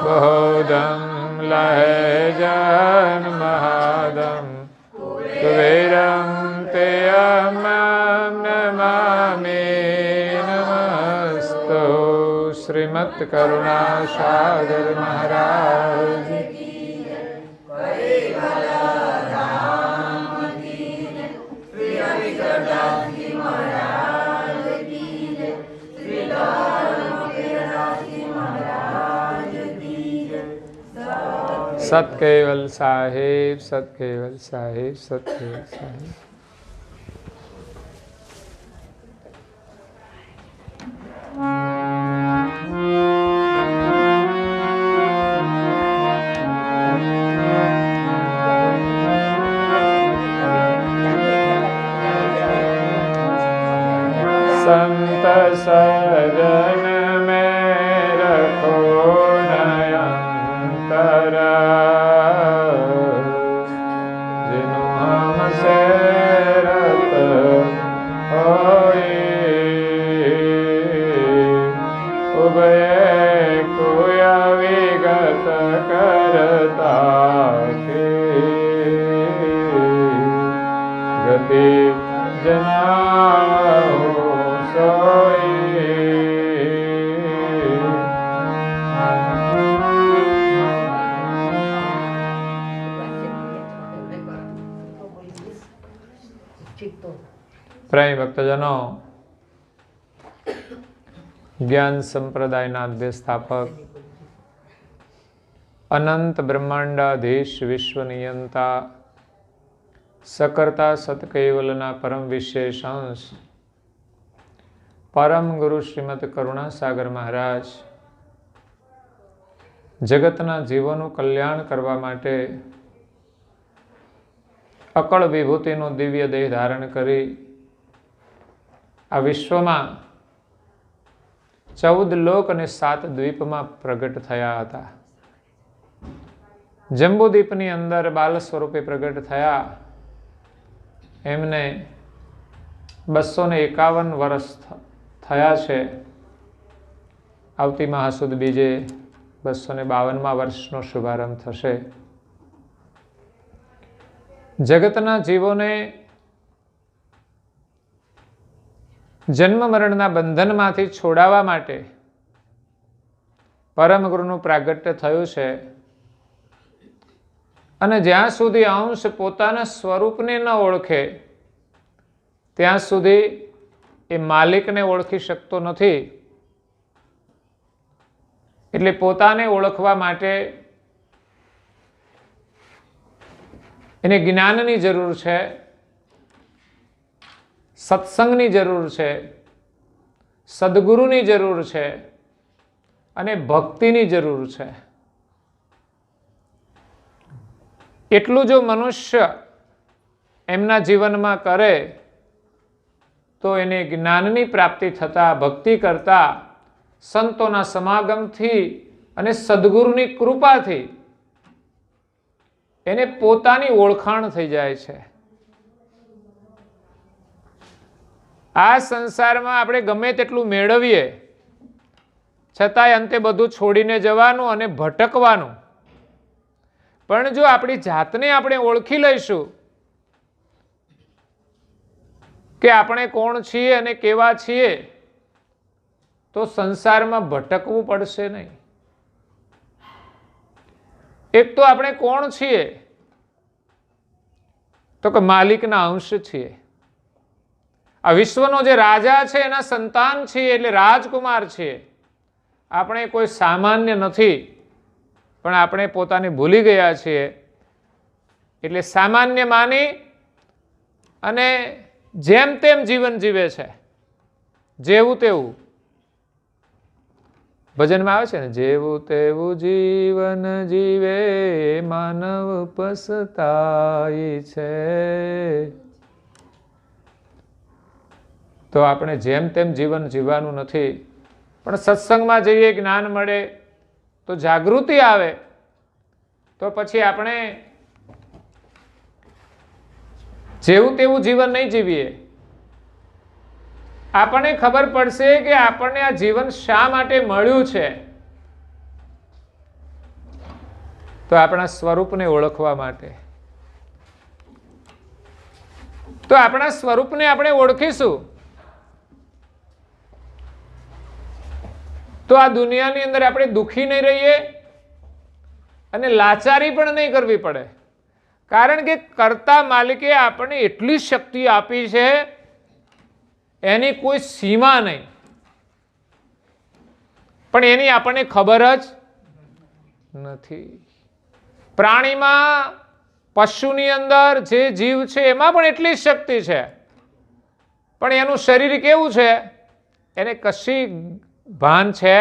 બહોદમ લહે જન્મહાદમ કુબેરમ તે નમામિ નમસ્તો શ્રીમદ કરુણા સાગર મહારાજ સત કેવલ સાહેબ, સત કેવલ સાહેબ, સત કેવલ સાહેબ. સંત સજન મેં રખો जिनु हमसे रत होए उभय कोया विगत करता के गति जना सोए પ્રેમી ભક્તજનો, જ્ઞાન સંપ્રદાયના આદ્ય સ્થાપક, અનંત બ્રહ્માંડાધીશ વિશ્વ નિયંતા, સકર્તા સતકેવલના પરમ વિશેષ અંશ પરમ ગુરુ શ્રીમદ કરુણાસાગર મહારાજ જગતના જીવોનું કલ્યાણ કરવા માટે અકળ વિભૂતિનું દિવ્ય દેહ ધારણ કરી આ વિશ્વમાં 14 લોક અને 7 દ્વીપમાં પ્રગટ થયા હતા. જંબુદ્વીપની અંદર બાલ સ્વરૂપે પ્રગટ થયા. એમને 251 વર્ષ થયા છે. આવતી મહાસુદ બીજે 252મા વર્ષનો શુભારંભ થશે. જગતના જીવોને જન્મ મરણના બંધનમાંથી છોડાવવા માટે પરમ ગુરુનું પ્રાગટ્ય થયું છે. અને જ્યાં સુધી અંશ પોતાના સ્વરૂપને ન ઓળખે ત્યાં સુધી એ માલિકને ઓળખી શકતો નથી. એટલે પોતાને ઓળખવા માટે એને જ્ઞાનની જરૂર છે, સત્સંગની જરૂર છે, સદગુરુની જરૂર છે અને ભક્તિની જરૂર છે. એટલું જો મનુષ્ય એમના જીવનમાં કરે તો એને જ્ઞાનની પ્રાપ્તિ થતાં, ભક્તિ કરતા, સંતોના સમાગમથી અને સદગુરુની કૃપાથી એને પોતાની ઓળખાણ થઈ જાય છે. આ સંસારમાં આપણે ગમે તેટલું મેળવીએ છતાંય અંતે બધું છોડીને જવાનું અને ભટકવાનું. પણ જો આપણી જાતને આપણે ઓળખી લઈશું કે આપણે કોણ છીએ અને કેવા છીએ તો સંસારમાં ભટકવું પડશે નહીં. એક તો આપણે કોણ છીએ તો કે માલિકના અંશ છીએ. આ વિશ્વનો જે રાજા છે એના સંતાન છીએ, એટલે રાજકુમાર છીએ. આપણે કોઈ સામાન્ય નથી, પણ આપણે પોતાને ભૂલી ગયા છીએ. એટલે સામાન્ય માની અને જેમ તેમ જીવન જીવે છે, જેવું તેવું. ભજનમાં આવે છે ને, જેવું તેવું જીવન જીવે માનવ પસ્તાય છે. તો આપણે જેમ તેમ જીવન જીવવાનું નથી, પણ સત્સંગમાં જઈએ, જ્ઞાન મળે તો જાગૃતિ આવે, તો પછી આપણે જેવું તેવું જીવન નહીં જીવીએ. આપણને ખબર પડશે કે આપણને આ જીવન શા માટે મળ્યું છે. તો આપણા સ્વરૂપને ઓળખવા માટે. તો આપણા સ્વરૂપને આપણે ઓળખીશું તો આ દુનિયાની અંદર આપણે દુઃખી નહીં રહીએ અને લાચારી પણ નહીં કરવી પડે. કારણ કે કર્તા માલિકે આપણને એટલી શક્તિ આપી છે, એની કોઈ સીમા નહીં, પણ એની આપણને ખબર જ નથી. પ્રાણીમાં, પશુની અંદર જે જીવ છે એમાં પણ એટલી શક્તિ છે, પણ એનું શરીર કેવું છે એને કશી ભાન છે.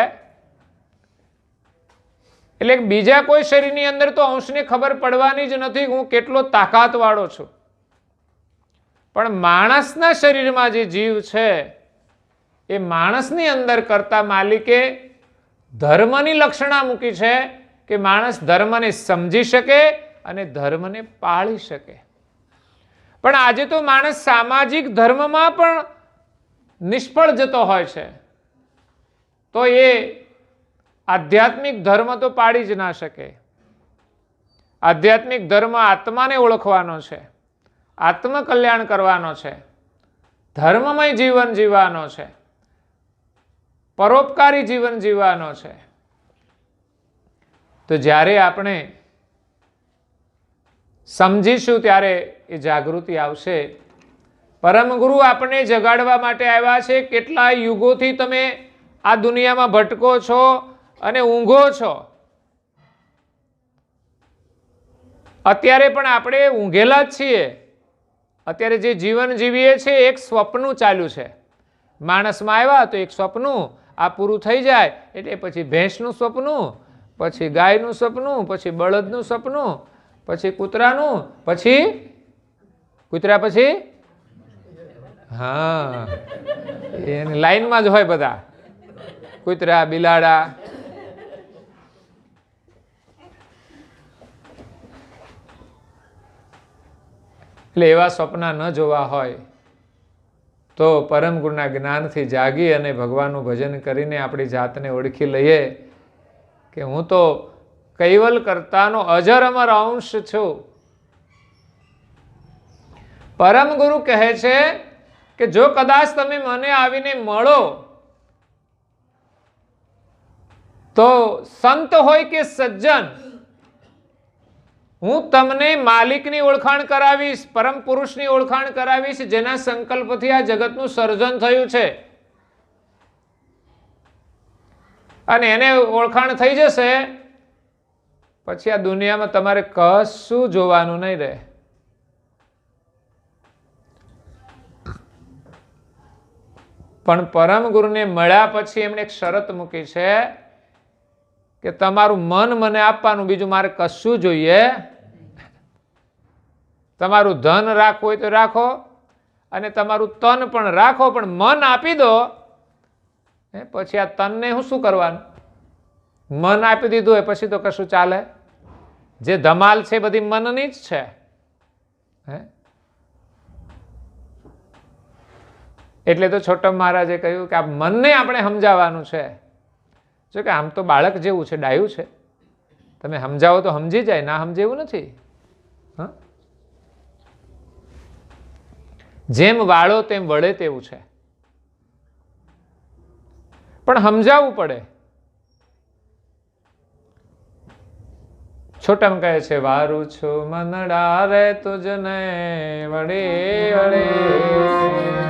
એટલે બીજા કોઈ શરીરની અંદર તો અંશને ખબર પડવાની જ નથી હું કેટલો તાકાતવાળો છું, પણ માણસના શરીરમાં જે જીવ છે એ માણસની અંદર કરતા માલિકે ધર્મની લક્ષણા મૂકી છે કે માણસ ધર્મને સમજી શકે અને ધર્મને પાળી શકે. પણ આજે તો માણસ સામાજિક ધર્મમાં પણ નિષ્ફળ જતો હોય છે, તો એ આધ્યાત્મિક ધર્મ તો પાડી જ ના શકે. આધ્યાત્મિક ધર્મ આત્માને ઓળખવાનો છે, આત્મકલ્યાણ કરવાનો છે, ધર્મમય જીવન જીવવાનો છે, પરોપકારી જીવન જીવવાનો છે. તો જ્યારે આપણે સમજીશું ત્યારે એ જાગૃતિ આવશે. પરમ ગુરુ આપણને જગાડવા માટે આવ્યા છે. કેટલા યુગોથી તમે આ દુનિયામાં ભટકો છો અને ઊંઘો છો. અત્યારે પણ આપણે ઊંઘેલા જ છીએ. અત્યારે જે જીવન જીવીએ છીએ એક સ્વપ્ન ચાલ્યું છે. માણસમાં આવ્યા તો એક સ્વપ્ન, આ પૂરું થઈ જાય એટલે પછી ભેંસનું સ્વપ્ન, પછી ગાયનું સ્વપ્ન, પછી બળદનું સ્વપ્ન, પછી કૂતરાનું, પછી કૂતરા, પછી હા એની લાઈનમાં જ હોય બધા કૂતરા, બિલાડા. એટલે એવા સ્વપ્ન ન જોવા હોય તો પરમ ગુરુના જ્ઞાનથી જાગી અને ભગવાનનું ભજન કરીને આપણી જાતને ઓળખી લઈએ કે હું તો કૈવલ કર્તાનો અજર અમર અંશ છું. પરમ ગુરુ કહે છે કે જો કદાચ તમે મને આવીને મળો તો સંત હોય કે સજ્જન, હું તમને માલિકની ઓળખાણ કરાવીશ, પરમ પુરુષની ઓળખાણ કરાવીશ, જેના સંકલ્પથી આ જગતનું સર્જન થયું છે. અને એને ઓળખાણ થઈ જશે પછી આ દુનિયામાં તમારે કશું જોવાનું નહીં રહે. પણ પરમ ગુરુને મળ્યા પછી એમણે એક શરત મૂકી છે કે તમારું મન મને આપવાનું, બીજું મારે કશું જોઈએ. તમારું ધન રાખવું હોય તો રાખો અને તમારું તન પણ રાખો, પણ મન આપી દો. પછી આ તનને હું શું કરવાનું? મન આપી દીધું હોય પછી તો કશું ચાલે. જે ધમાલ છે બધી મનની જ છે. એટલે તો છોટમ મહારાજે કહ્યું કે આ મનને આપણે સમજાવવાનું છે. જો કે આમ તો બાળક જેવું છે, ડાયું છે, તમે સમજાવો તો સમજી જાય, ના સમજે એવું નથી. જેમ વાળો તેમ વળે તેવું છે, પણ સમજાવવું પડે. છોટમ કહે છે વારું છું મનડા રે તુજને વળી વળી.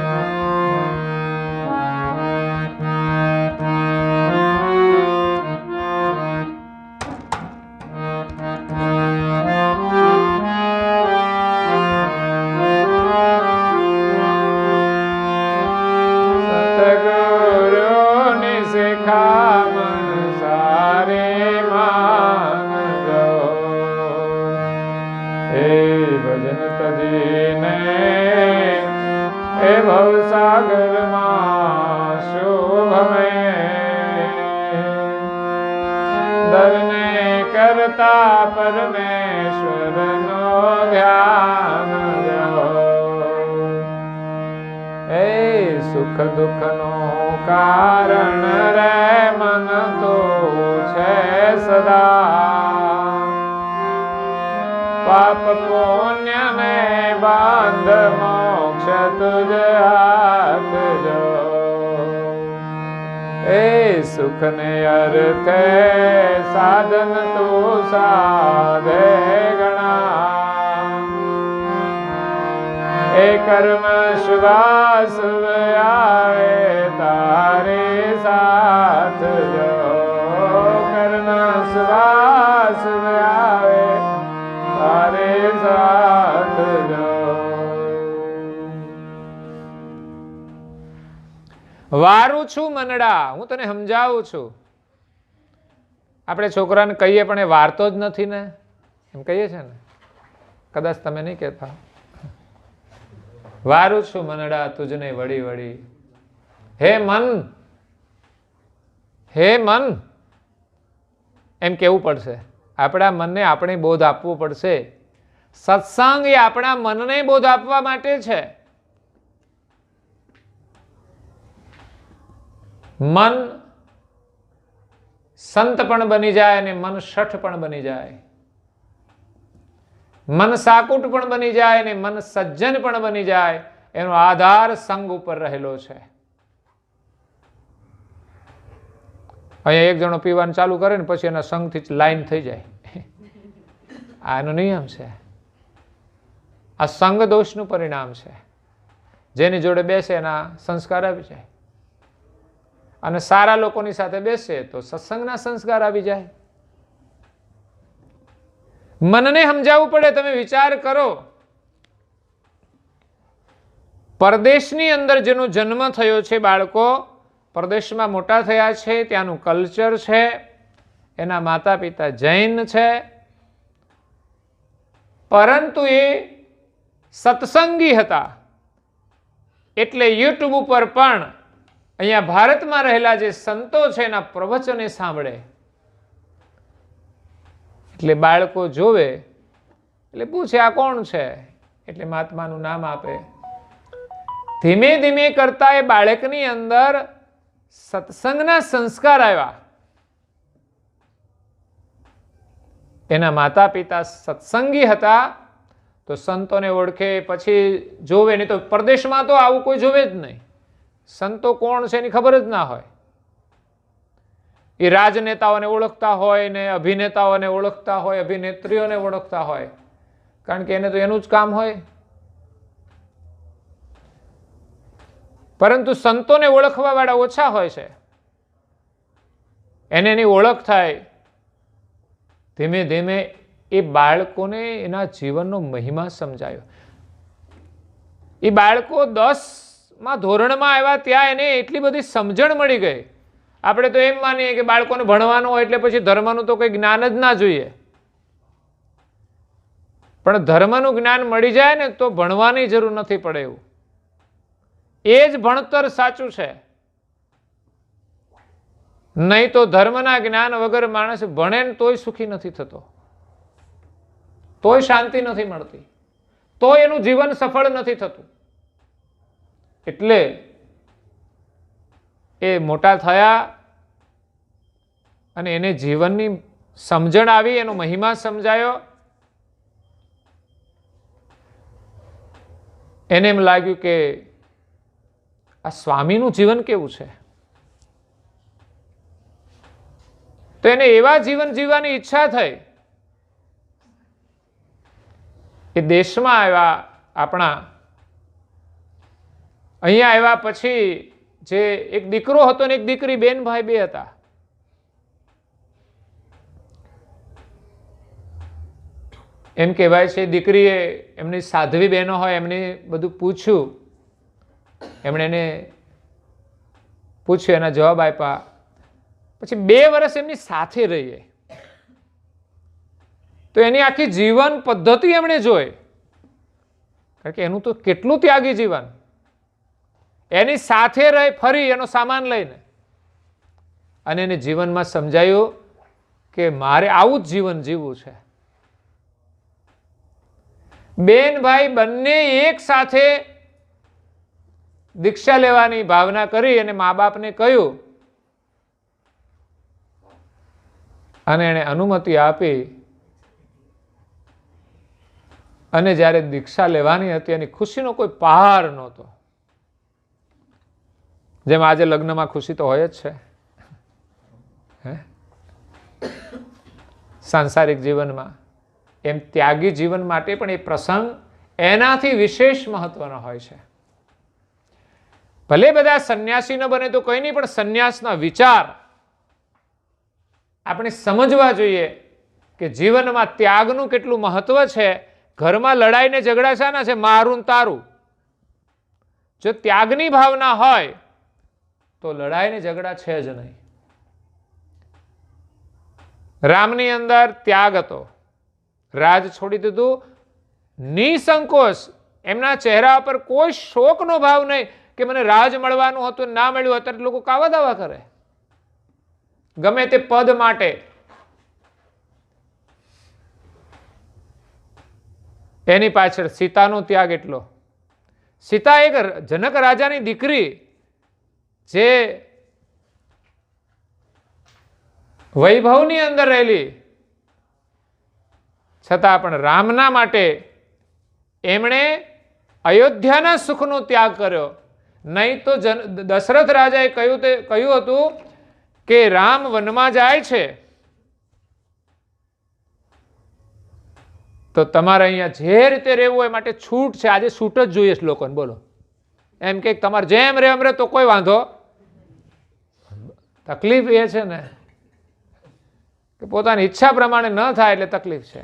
પરમેશ્વર નો ધ્યાન એ સુખ દુઃખ નો કારણ રે મન તો છે સદા. પાપ પુણ્ય ને બંધ મોક્ષ તુજ હાથ જો. એ સુખ ને અર્થે સાધન તું સાધે ગણા. એ કર્મ શુભાશુભ આવે તારે સાથ જો. કર્મ શુભાશુભ આવે તારે સાથ જો. વારું છું મનડા, હું તને સમજાવું છું. આપણે છોકરાને કહીએ પણ એ વારતો જ નથી ને, એમ કહીએ છે ને, કદાચ તમે નહીં કહેતા. વારું છું મનડા તુજને વળી વળી. હે મન, હે મન એમ કેવું પડશે. આપણા મનને આપણે બોધ આપવો પડશે. સત્સંગ એ આપણા મનને બોધ આપવા માટે છે. મન સંત પણ બની જાય અને મન શઠ પણ બની જાય. મન સાકુટ પણ બની જાય અને મન સજ્જન પણ બની જાય. એનો આધાર સંગ ઉપર રહેલો છે. અહીંયા એક જણો પીવાનું ચાલુ કરે ને પછી એના સંગથી લાઈન થઈ જાય. આ એનો નિયમ છે. આ સંગ દોષનું પરિણામ છે. જેની જોડે બેસે એના સંસ્કાર આવી જાય. અને સારા લોકોની સાથે બેસે તો સત્સંગના સંસ્કાર આવી જાય. મનને સમજાવવું પડે. તમે વિચાર કરો, પરદેશની અંદર જેનો જન્મ થયો છે, બાળકો પરદેશમાં મોટા થયા છે, ત્યાંનું કલ્ચર છે, એના માતા પિતા જૈન છે, પરંતુ એ સત્સંગી હતા. એટલે યુટ્યુબ ઉપર પણ અહીંયા ભારતમાં રહેલા જે સંતો છે એના પ્રવચને સાંભળે. એટલે બાળકો જોવે એટલે પૂછે આ કોણ છે, એટલે મહાત્માનું નામ આપે. ધીમે ધીમે કરતા એ બાળકની અંદર સત્સંગના સંસ્કાર આવ્યા. એના માતા પિતા સત્સંગી હતા તો સંતોને ઓળખે, પછી જોવે. નહીં તો પરદેશમાં તો આવું કોઈ જોવે જ નહીં. સંતો કોણ છે એની ખબર જ ના હોય. એ રાજનેતાઓને ઓળખતા હોય ને અભિનેતાઓને ઓળખતા હોય, અભિનેત્રીઓને ઓળખતા હોય, કારણ કે એને તો એનું જ કામ હોય. પરંતુ સંતોને ઓળખવા વાળા ઓછા હોય છે. એને એની ઓળખ થાય. ધીમે ધીમે એ બાળકોને એના જીવનનો મહિમા સમજાયો. એ બાળકો 10મા ધોરણમાં આવ્યા ત્યાં એને એટલી બધી સમજણ મળી ગઈ. આપણે તો એમ માનીએ કે બાળકોને ભણવાનું હોય એટલે પછી ધર્મનું તો કોઈ જ્ઞાન જ ના જોઈએ. પણ ધર્મનું જ્ઞાન મળી જાય ને તો ભણવાની જરૂર નથી પડે એવું. એ જ ભણતર સાચું છે. નહીં તો ધર્મના જ્ઞાન વગર માણસ ભણે ને તોય સુખી નથી થતો, તોય શાંતિ નથી મળતી, તોય એનું જીવન સફળ નથી થતું. એટલે એ મોટા થયા અને એને જીવનની સમજણ આવી, એનો મહિમા સમજાયો. એને એમ લાગ્યું કે આ સ્વામીનું જીવન કેવું છે. તો એને એવા જીવન જીવવાની ઈચ્છા થઈ. એ દેશમાં આવ્યા, આપણા અહીંયા આવ્યા પછી જે એક દીકરો હતો ને એક દીકરી, બેન ભાઈ બે હતા. એમ કહેવાય છે દીકરીએ એમની સાધ્વી બહેનો હોય એમને બધું પૂછ્યું. એમણે એને પૂછ્યું, એના જવાબ આપ્યા. પછી 2 વર્ષ એમની સાથે રહીએ તો એની આખી જીવન પદ્ધતિ એમણે જોઈ. કારણ કે એનું તો કેટલું ત્યાગી જીવન. એની સાથે રહી, ફરી એનો સામાન લઈને, અને એને જીવનમાં સમજાયું કે મારે આવું જ જીવન જીવવું છે. બેન ભાઈ બંને એક સાથે દીક્ષા લેવાની ભાવના કરી અને મા બાપને કહ્યું, અને એને અનુમતિ આપી. અને જ્યારે દીક્ષા લેવાની હતી એની ખુશીનો કોઈ પાર નહોતો. જેમ આજે લગ્નમાં ખુશી તો હોય જ છે, સાંસારિક જીવનમાં, એમ ત્યાગી જીવન માટે પણ એ પ્રસંગ એનાથી વિશેષ મહત્વનો હોય છે. ભલે બધા સંન્યાસી ન બને તો કંઈ નહીં, પણ સંન્યાસના વિચાર આપણે સમજવા જોઈએ કે જીવનમાં ત્યાગનું કેટલું મહત્વ છે. ઘરમાં લડાઈ ને ઝઘડા શાના છે? મારું ને તારું. જો ત્યાગની ભાવના હોય તો લડાઈ ને ઝઘડા છે જ નહીં. રામની અંદર ત્યાગ હતો, રાજ છોડી દીધું, નિસંકોચ. એમના ચહેરા પર કોઈ શોકનો ભાવ નહીં કે મને રાજ મળવાનું હતું ના મળ્યું. અત્યારે લોકો કાવા દાવા કરે ગમે તે પદ માટે. એની પાછળ સીતાનો ત્યાગ એટલો. સીતા એક જનક રાજાની દીકરી, જે વૈભવની અંદર રહેલી, છતાં પણ રામના માટે એમણે અયોધ્યાના સુખનો ત્યાગ કર્યો. નહીં તો દશરથ રાજાએ કહ્યું હતું કે રામ વનમાં જાય છે તો તમારે અહીંયા જે રીતે રહેવું હોય માટે છૂટ છે. આજે છૂટ જ જોઈએ છે લોકોને. બોલો, એમ કે તમારે જેમ રે એમ રે તો કોઈ વાંધો. તકલીફ એ છે ને કે પોતાની ઈચ્છા પ્રમાણે ન થાય એટલે તકલીફ છે.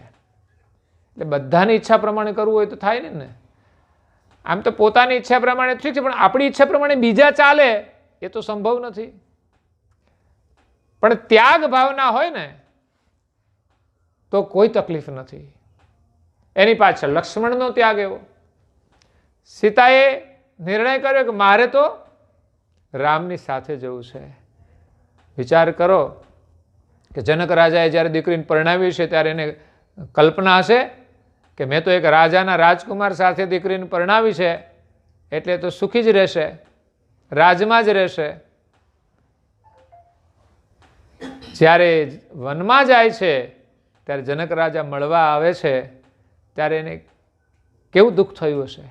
એટલે બધાની ઈચ્છા પ્રમાણે કરવું હોય તો થાય ને. આમ તો પોતાની ઈચ્છા પ્રમાણે ઠીક છે, પણ આપણી ઈચ્છા પ્રમાણે બીજા ચાલે એ તો સંભવ નથી. પણ ત્યાગ ભાવના હોય ને તો કોઈ તકલીફ નથી. એની પાછળ લક્ષ્મણનો ત્યાગ એવો. સીતાએ નિર્ણય કર્યો કે મારે તો રામની સાથે જવું છે. વિચાર કરો કે જનક રાજાએ જ્યારે દીકરીને પરણાવી છે ત્યારે એને કલ્પના હશે કે મેં તો એક રાજાના રાજકુમાર સાથે દીકરીને પરણાવી છે એટલે તો સુખી જ રહેશે, રાજમાં જ રહેશે. જ્યારે વનમાં જાય છે ત્યારે જનક રાજા મળવા આવે છે ત્યારે એને કેવું દુઃખ થયું હશે.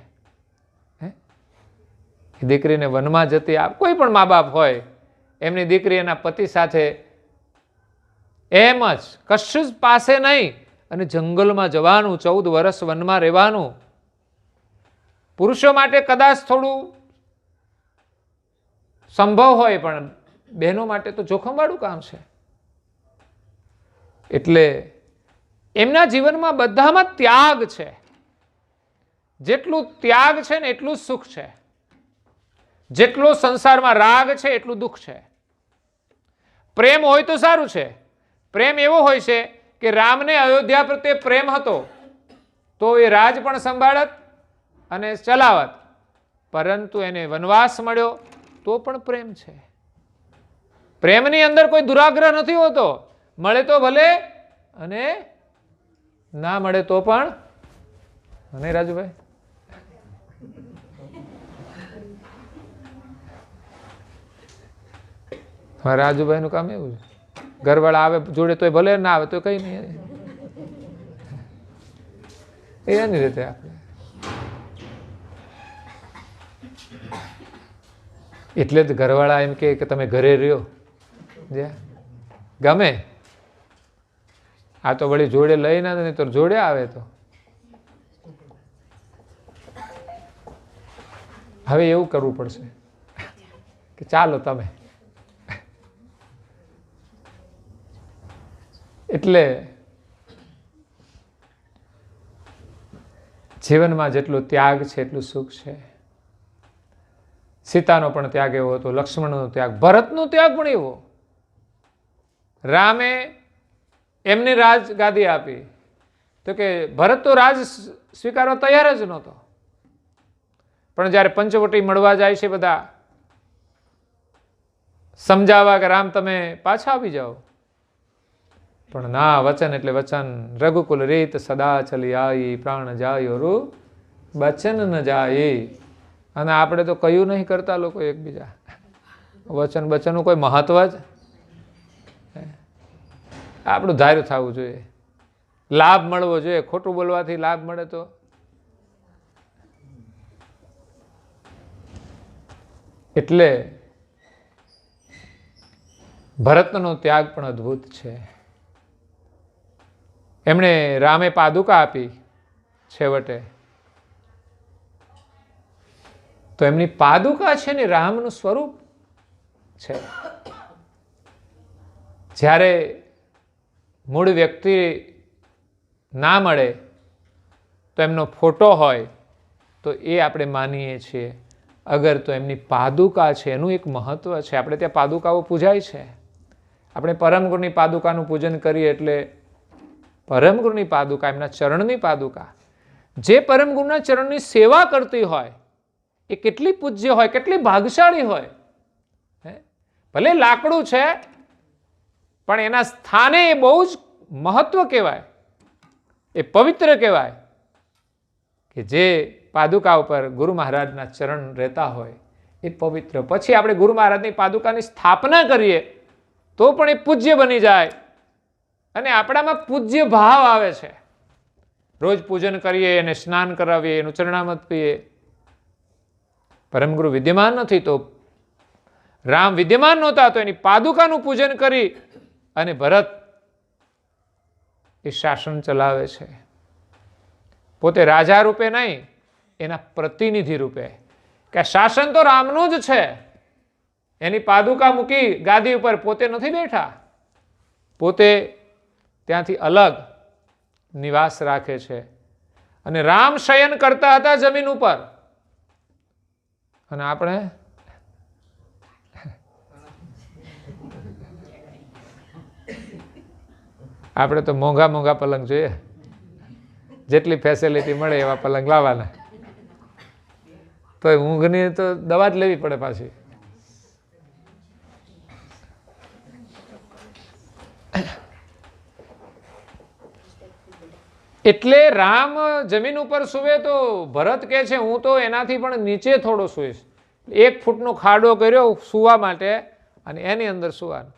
દીકરીને વનમાં જતી, કોઈ પણ મા બાપ હોય, એમની દીકરી એના પતિ સાથે એમ જ કશું જ પાસે નહીં અને જંગલમાં જવાનું, 14 વર્ષ વનમાં રહેવાનું. પુરુષો માટે કદાચ થોડું સંભવ હોય, પણ બહેનો માટે તો જોખમવાળું કામ છે. એટલે એમના જીવનમાં બધામાં ત્યાગ છે. જેટલું ત્યાગ છે ને એટલું જ સુખ છે. જેટલો સંસારમાં રાગ છે એટલું દુઃખ છે. પ્રેમ હોય તો સારું છે. પ્રેમ એવો હોય છે કે રામને અયોધ્યા પ્રત્યે પ્રેમ હતો તો એ રાજ પણ સંભાળત અને ચલાવત, પરંતુ એને વનવાસ મળ્યો તો પણ પ્રેમ છે. પ્રેમની અંદર કોઈ દુરાગ્રહ નથી હોતો. મળે તો ભલે અને ના મળે તો પણ. અને રાજુભાઈ રાજુભાઈ નું કામ એવું છે, ઘરવાળા આવે જોડે તોય ભલે, ના આવે તો કઈ નહીં. એની રીતે આપણે એટલે જ ઘરવાળા એમ કે તમે ઘરે રહ્યો ગમે. આ તો વળી જોડે લઈને નહીં તો જોડે આવે તો. હવે એવું કરવું પડશે કે ચાલો તમે. એટલે જીવનમાં જેટલો ત્યાગ છે એટલું સુખ છે. સીતાનો પણ ત્યાગ એવો હતો, લક્ષ્મણનો ત્યાગ, ભરતનો ત્યાગ પણ એવો. રામે એમની રાજગાદી આપી તો કે ભરત તો રાજ સ્વીકારવા તૈયાર જ નહોતો. પણ જ્યારે પંચવટી મળવા જાય છે બધા સમજાવવા કે રામ તમે પાછા આવી જાઓ, પણ ના, વચન એટલે વચન. રઘુકુલ રીત સદા ચલી આવી, પ્રાણ જાયો રૂ વચન ન જાય. અને આપણે તો કયું નહીં કરતા લોકો એકબીજા. વચન બચનનું કોઈ મહત્વ જ આપણું ધાર્યું થવું જોઈએ. લાભ મળવો જોઈએ. ખોટું બોલવાથી લાભ મળે તો એટલે ભરતનો ત્યાગ પણ અદ્ભુત છે. એમણે રામે પાદુકા આપી છેવટે, તો એમની પાદુકા છે ને રામનું સ્વરૂપ છે. જ્યારે મૂળ વ્યક્તિ ના મળે તો એમનો ફોટો હોય તો એ આપણે માનીએ છીએ. અગર તો એમની પાદુકા છે એનું એક મહત્વ છે. આપણે ત્યાં પાદુકાઓ પૂજાય છે. આપણે પરમગુરુની પાદુકાનું પૂજન કરીએ એટલે પરમગુરુની પાદુકા, એમના ચરણની પાદુકા, જે પરમગુરુના ચરણની સેવા કરતી હોય એ કેટલી પૂજ્ય હોય, કેટલી ભાગશાળી હોય. ભલે લાકડું છે પણ એના સ્થાને એ બહુ જ મહત્વ કહેવાય, એ પવિત્ર કહેવાય કે જે પાદુકા ઉપર ગુરુ મહારાજના ચરણ રહેતા હોય એ પવિત્ર. પછી આપણે ગુરુ મહારાજની પાદુકાની સ્થાપના કરીએ તો પણ એ પૂજ્ય બની જાય અને આપણામાં પૂજ્ય ભાવ આવે છે. રોજ પૂજન કરીએ અને સ્નાન કરાવીએ, એનું ચરણામૃત પીએ. પરમગુરુ વિદ્યમાન નથી તો રામ વિદ્યમાન નહોતા તો એની પાદુકાનું પૂજન કરી અને ભરત એ શાસન ચલાવે છે. પોતે રાજા રૂપે નહીં, એના પ્રતિનિધિ રૂપે, કે શાસન તો રામનું જ છે. એની પાદુકા મૂકી ગાદી ઉપર, પોતે નથી બેઠા, પોતે ત્યાંથી અલગ નિવાસ રાખે છે. અને રામ શયન કરતા હતા જમીન ઉપર, અને આપણે તો મોંઘા મોંઘા પલંગ જોઈએ, જેટલી ફેસિલિટી મળે એવા પલંગ લાવવાના. તો ઊંઘની તો દવા જ લેવી પડે પાછી. એટલે રામ જમીન ઉપર સૂવે તો ભરત કહે છે હું તો એનાથી પણ નીચે થોડો સૂઈશ. 1 ફૂટનો ખાડો કર્યો સૂવા માટે અને એની અંદર સૂવાનું.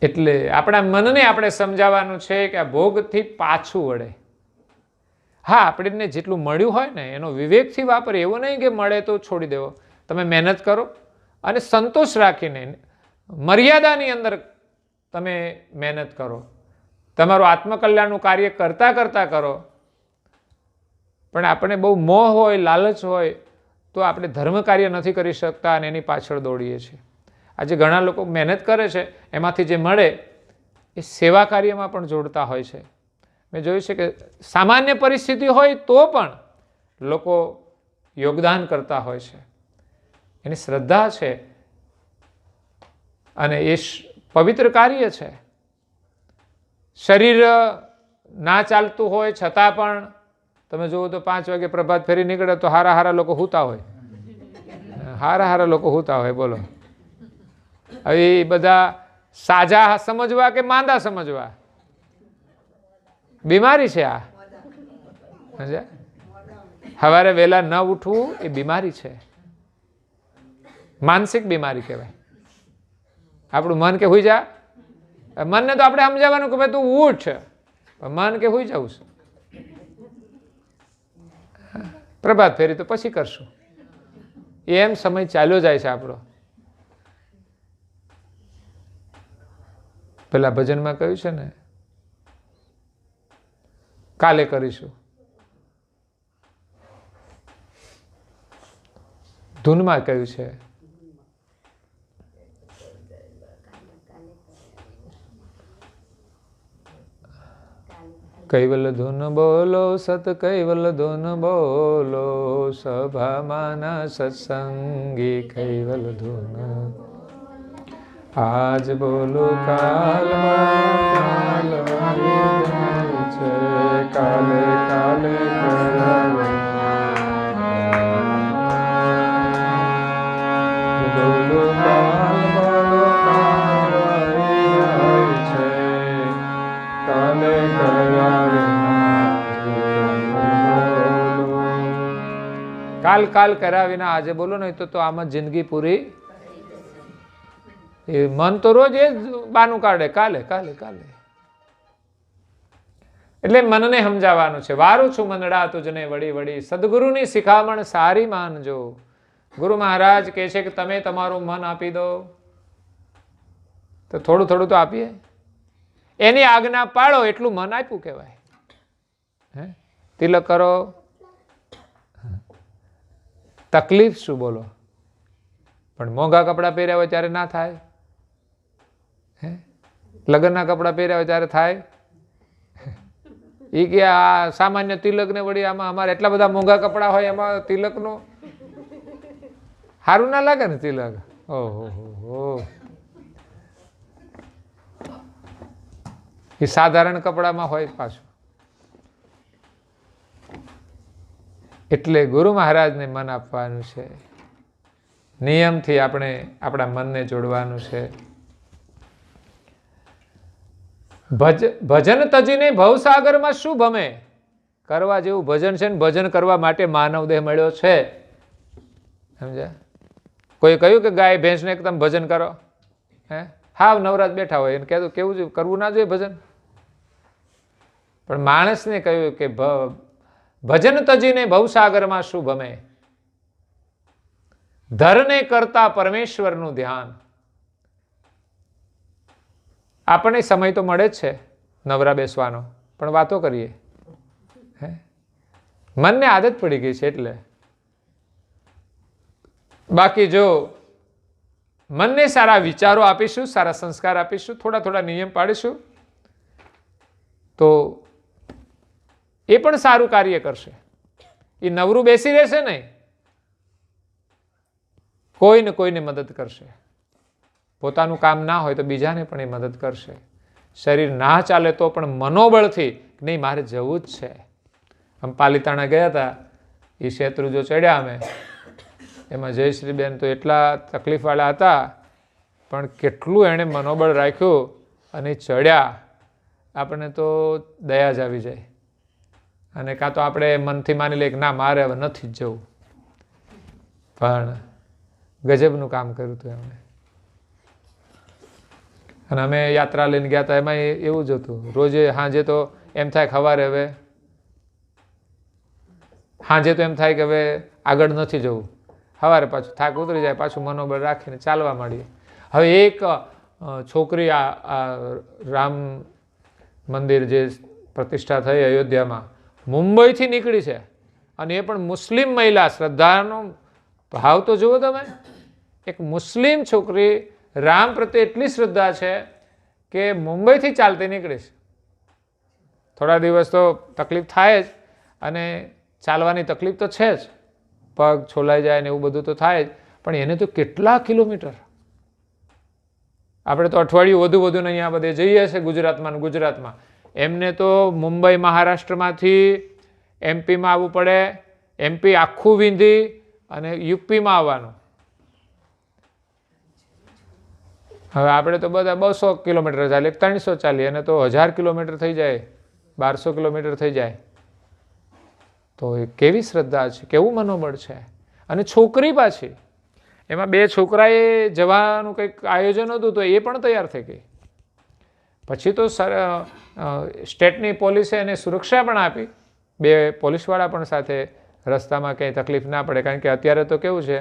એટલે આપણા મનને આપણે સમજાવવાનું છે કે આ ભોગથી પાછું વળે. હા, આપણને જેટલું મળ્યું હોય ને એનો વિવેકથી વાપરે. એવું નહીં કે મળે તો છોડી દેવો. તમે મહેનત કરો અને સંતોષ રાખીને મર્યાદાની અંદર તમે મહેનત કરો. તમારું આત્મકલ્યાણનું કાર્ય કરતા કરતા કરો. પણ આપણે બહુ મોહ હોય, લાલચ હોય તો આપણે ધર્મ કાર્ય નથી કરી શકતા અને એની પાછળ દોડીએ છીએ. આજે ઘણા લોકો મહેનત કરે છે, એમાંથી જે મળે એ સેવા કાર્યમાં પણ જોડતા હોય છે. મેં જોયું છે કે સામાન્ય પરિસ્થિતિ હોય તો પણ લોકો યોગદાન કરતા હોય છે. એની શ્રદ્ધા છે અને એ પવિત્ર કાર્ય છે. શરીર ના ચાલતું હોય છતાં પણ તમે જુઓ તો 5 વાગે પ્રભાત ફેરી નીકળે તો હારા લોકો સૂતા હોય, હારા લોકો સૂતા હોય. બોલો, હવે એ બધા સાજા સમજવા કે માંદા સમજવા? બીમારી છે આ. સવારે વહેલા ન ઉઠવું એ બીમારી છે, માનસિક બીમારી કહેવાય. આપણું મન કે હુઈ જા, મનને તો આપણે સમજાવવાનું કે ભાઈ તું ઉઠ, મન કે હુઈ જવું છે. પ્રભાત ફેરી તો પછી કરશું, એમ સમય ચાલ્યો જાય છે આપણો. પેલા ભજનમાં કહ્યું છે ને કાલે કરીશું, ધૂનમાં કહ્યું છે કૈવલ ધૂન બોલો, સત કૈવલ ધૂન બોલો, સભામાના સત્સંગી કૈવલ ધૂન. આજ બોલો કાલ છે, કાલે કાલે બોલો કાલ છે, કાલે કાલ કર્યા વિના આજે બોલો નહીં તો આમ જ જિંદગી પૂરી. એ મન તો રોજ એ જ બાનું કાઢે, કાલે કાલે કાલે. એટલે મનને સમજાવવાનું છે. વારું છું મનડા તુજને વળી વળી, સદગુરુની શિખામણ સારી માનજો. ગુરુ મહારાજ કહે છે કે તમે તમારું મન આપી દો, તો થોડું થોડું તો આપીએ. એની આજ્ઞા પાળો એટલું મન આપ્યું કહેવાય. હે, તિલક કરો, તકલીફ શું બોલો? પણ મોંઘા કપડાં પહેર્યા હોય ત્યારે ના થાય? હે, લગ્નના કપડાં પહેર્યા હોય ત્યારે થાય? એ કે આ સામાન્ય તિલક ને વળી આમાં અમારે એટલા બધા મોંઘા કપડાં હોય એમાં તિલકનું સારું ના લાગે ને તિલક? ઓહો, એ સાધારણ કપડામાં હોય પાછું. એટલે ગુરુ મહારાજને મન આપવાનું છે. નિયમથી આપણે આપણા મનને જોડવાનું છે. ભજન તજીને ભવસાગરમાં શું ભમે? કરવા જેવું ભજન છે ને ભજન કરવા માટે માનવ દેહ મળ્યો છે. સમજ્યા? કોઈ કહ્યું કે ગાય ભેંસને તમે ભજન કરો? હે, હાવ નવરાજ બેઠા હોય એને કહેતું કેવું છે, કરવું ના જોઈએ ભજન? પણ માણસને કહ્યું કે ભજન તજીને ભવસાગરમાં શું ભમે? ધરને કરતા પરમેશ્વરનું ધ્યાન. આપણને સમય તો મળે જ છે નવરા બેસવાનો, પણ વાતો કરીએ. હે, મનને આદત પડી ગઈ છે એટલે. બાકી જો મનને સારા વિચારો આપીશું, સારા સંસ્કાર આપીશું, થોડા થોડા નિયમ પાડીશું, તો એ પણ સારું કાર્ય કરશે. એ નવરું બેસી રહેશે નહીં, કોઈને કોઈને મદદ કરશે. પોતાનું કામ ના હોય તો બીજાને પણ એ મદદ કરશે. શરીર ના ચાલે તો પણ મનોબળથી નહીં મારે જવું જ છે. આમ પાલીતાણા ગયા હતા, એ શેત્રુંજો ચડ્યા અમે, એમાં જયશ્રીબેન તો એટલા તકલીફવાળા હતા, પણ કેટલું એણે મનોબળ રાખ્યું અને ચડ્યા. આપણને તો દયા જ આવી જાય. અને કાં તો આપણે મનથી માની લઈએ કે ના મારે હવે નથી જ જવું, પણ ગજબનું કામ કર્યું હતું એમણે. અને અમે યાત્રા લઈને ગયા હતા, એમાં એવું જ હતું. રોજે સાંજે તો એમ થાય ખવારે હવે સાંજે તો એમ થાય કે હવે આગળ નથી જવું, સવારે પાછું થાક ઉતરી જાય, પાછું મનોબળ રાખીને ચાલવા માંડીએ. હવે એક છોકરી આ રામ મંદિર જે પ્રતિષ્ઠા થઈ અયોધ્યામાં, મુંબઈથી નીકળી છે, અને એ પણ મુસ્લિમ મહિલા. શ્રદ્ધાનો ભાવ તો જુઓ તમે. એક મુસ્લિમ છોકરી રામ પ્રત્યે એટલી શ્રદ્ધા છે કે મુંબઈથી ચાલતી નીકળી છે. થોડા દિવસ તો તકલીફ થાય જ, અને ચાલવાની તકલીફ તો છે જ, પગ છોલાઈ જાય ને એવું બધું તો થાય જ, પણ એને તો કેટલા કિલોમીટર. આપણે તો અઠવાડિયું વધુ ને અહીંયા બધે જઈએ છીએ ગુજરાતમાં. એમને તો મુંબઈ મહારાષ્ટ્રમાંથી એમપીમાં આવવું પડે, એમપી આખું વિંધી અને યુપીમાં આવવાનું. હવે આપણે તો બધા 200 કિલોમીટર ચાલીએ, 300 ચાલીએ, અને તો 1000 કિલોમીટર થઈ જાય, 1200 કિલોમીટર થઈ જાય. તો એ કેવી શ્રદ્ધા છે, કેવું મનોબળ છે. અને છોકરી પાછી, એમાં 2 છોકરાએ જવાનું કંઈક આયોજન હતું, તો એ પણ તૈયાર થઈ ગઈ. પછી તો સ્ટેટની પોલીસે એને સુરક્ષા પણ આપી, 2 પોલીસવાળા પણ સાથે, રસ્તામાં કંઈ તકલીફ ના પડે. કારણ કે અત્યારે તો કેવું છે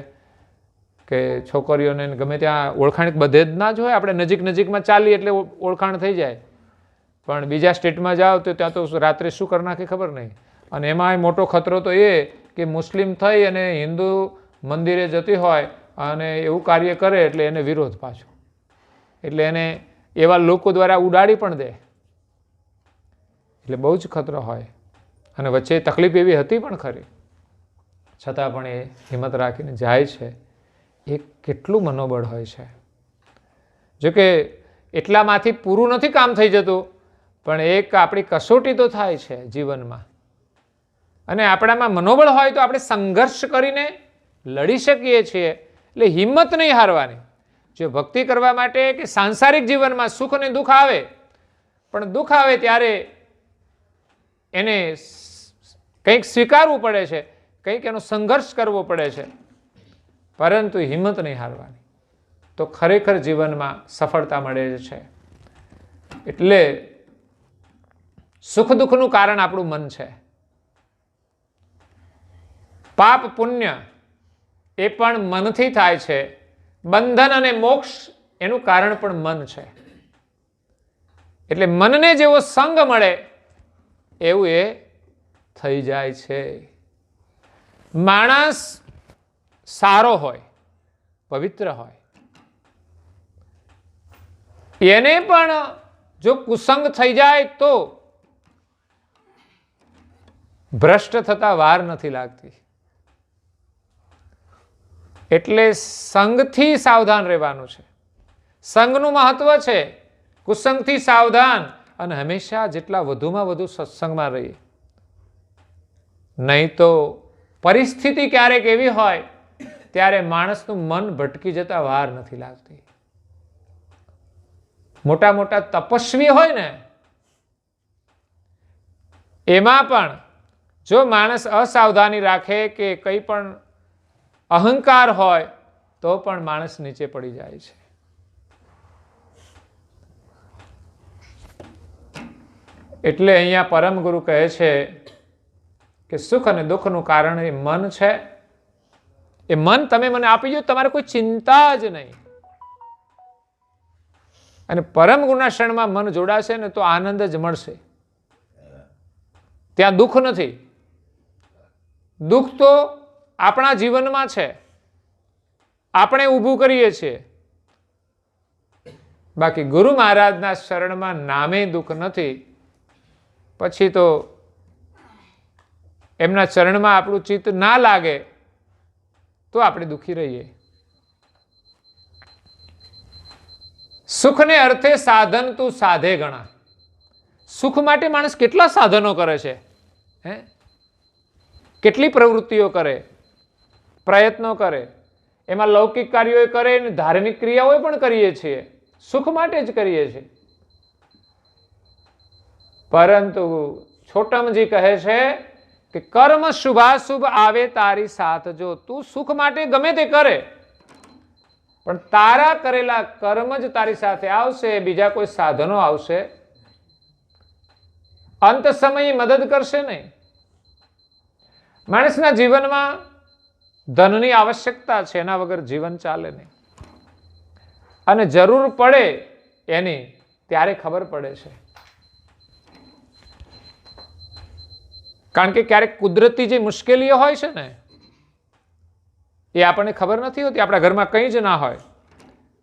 કે છોકરીઓને ગમે ત્યાં ઓળખાણ બધે જ ના જ હોય. આપણે નજીકમાં ચાલીએ એટલે ઓળખાણ થઈ જાય, પણ બીજા સ્ટેટમાં જાઓ તો ત્યાં તો રાત્રે શું કરી નાખે ખબર નહીં. અને એમાંય મોટો ખતરો તો એ કે મુસ્લિમ થઈ અને હિન્દુ મંદિરે જતી હોય અને એવું કાર્ય કરે એટલે એને વિરોધ પાછો, એટલે એને એવા લોકો દ્વારા ઉડાડી પણ દે. એટલે બહુ જ ખતરો હોય. અને વચ્ચે તકલીફ એવી હતી પણ ખરી, છતાં પણ એ હિંમત રાખીને જાય છે. એ કેટલું મનોબળ હોય છે. જોકે એટલામાંથી પૂરું નથી કામ થઈ જતું, પણ એક આપણી કસોટી તો થાય છે જીવનમાં. અને આપણામાં મનોબળ હોય તો આપણે સંઘર્ષ કરીને લડી શકીએ છીએ. એટલે હિંમત નહીં હારવાની. જો ભક્તિ કરવા માટે કે સાંસારિક જીવનમાં સુખ અને દુઃખ આવે, પણ દુઃખ આવે ત્યારે એને કંઈક સ્વીકારવું પડે છે, કંઈક એનો સંઘર્ષ કરવો પડે છે, પરંતુ હિંમત નહીં હારવાની, તો ખરેખર જીવનમાં સફળતા મળે છે. એટલે સુખ દુઃખનું કારણ આપણું મન છે. પાપ પુણ્ય એ પણ મનથી થાય છે. બંધન અને મોક્ષ એનું કારણ પણ મન છે. એટલે મનને જેવો સંગ મળે એવું એ થઈ જાય છે. માણસ સારો હોય, પવિત્ર હોય, એને પણ જો કુસંગ થઈ જાય તો ભ્રષ્ટ થતા વાર નથી લાગતી. એટલે સંગથી સાવધાન રહેવાનું છે. સંગનું મહત્વ છે. કુસંગથી સાવધાન અને હંમેશા જેટલા વધુમાં વધુ સત્સંગમાં રહીએ. નહીં તો પરિસ્થિતિ ક્યારેક એવી હોય ત્યારે માણસનું મન ભટકી જતા વાર નથી લાગતી. મોટા મોટા તપસ્વી હોય ને એમાં પણ જો માણસ અસાવધાની રાખે કે કંઈ પણ અહંકાર હોય તો પણ માણસ નીચે પડી જાય છે. એટલે અહીંયા પરમ ગુરુ કહે છે કે સુખ અને દુઃખનું કારણ એ મન છે. એ મન તમે મને આપી દો, તમારે કોઈ ચિંતા જ નહીં. અને પરમ ગુરુના શરણમાં મન જોડાશે ને તો આનંદ જ મળશે. ત્યાં દુઃખ નથી. દુઃખ તો આપણા જીવનમાં છે, આપણે ઊભું કરીએ છીએ. બાકી ગુરુ મહારાજના શરણમાં નામે દુઃખ નથી. પછી તો એમના ચરણમાં આપણું ચિત્ત ના લાગે તો આપણે દુઃખી રહીએ. સુખને અર્થે સાધન તું સાધે ગણા. સુખ માટે માણસ કેટલા સાધનો કરે છે, હે, કેટલી પ્રવૃત્તિઓ કરે, પ્રયત્નો કરે. એમાં લૌકિક કાર્યો કરે ને ધાર્મિક ક્રિયાઓ પણ કરીએ છીએ. સુખ માટે જ કરીએ છીએ. પરંતુ છોટમજી કહે છે કે કર્મ શુભાશુભ આવે તારી સાથ જો. તું સુખ માટે ગમે તે કરે પણ તારા કરેલા કર્મ જ તારી સાથે આવશે, બીજા કોઈ સાધનો આવશે અંત સમયે મદદ કરશે નહીં. માણસના જીવનમાં ધનની આવશ્યકતા છે, એના વગર જીવન ચાલે નહીં. અને જરૂર પડે એની ત્યારે ખબર પડે છે. કારણ કે ક્યારેક કુદરતી જે મુશ્કેલીઓ હોય છે ને એ આપણને ખબર નથી હોતી. આપણા ઘરમાં કંઈ જ ના હોય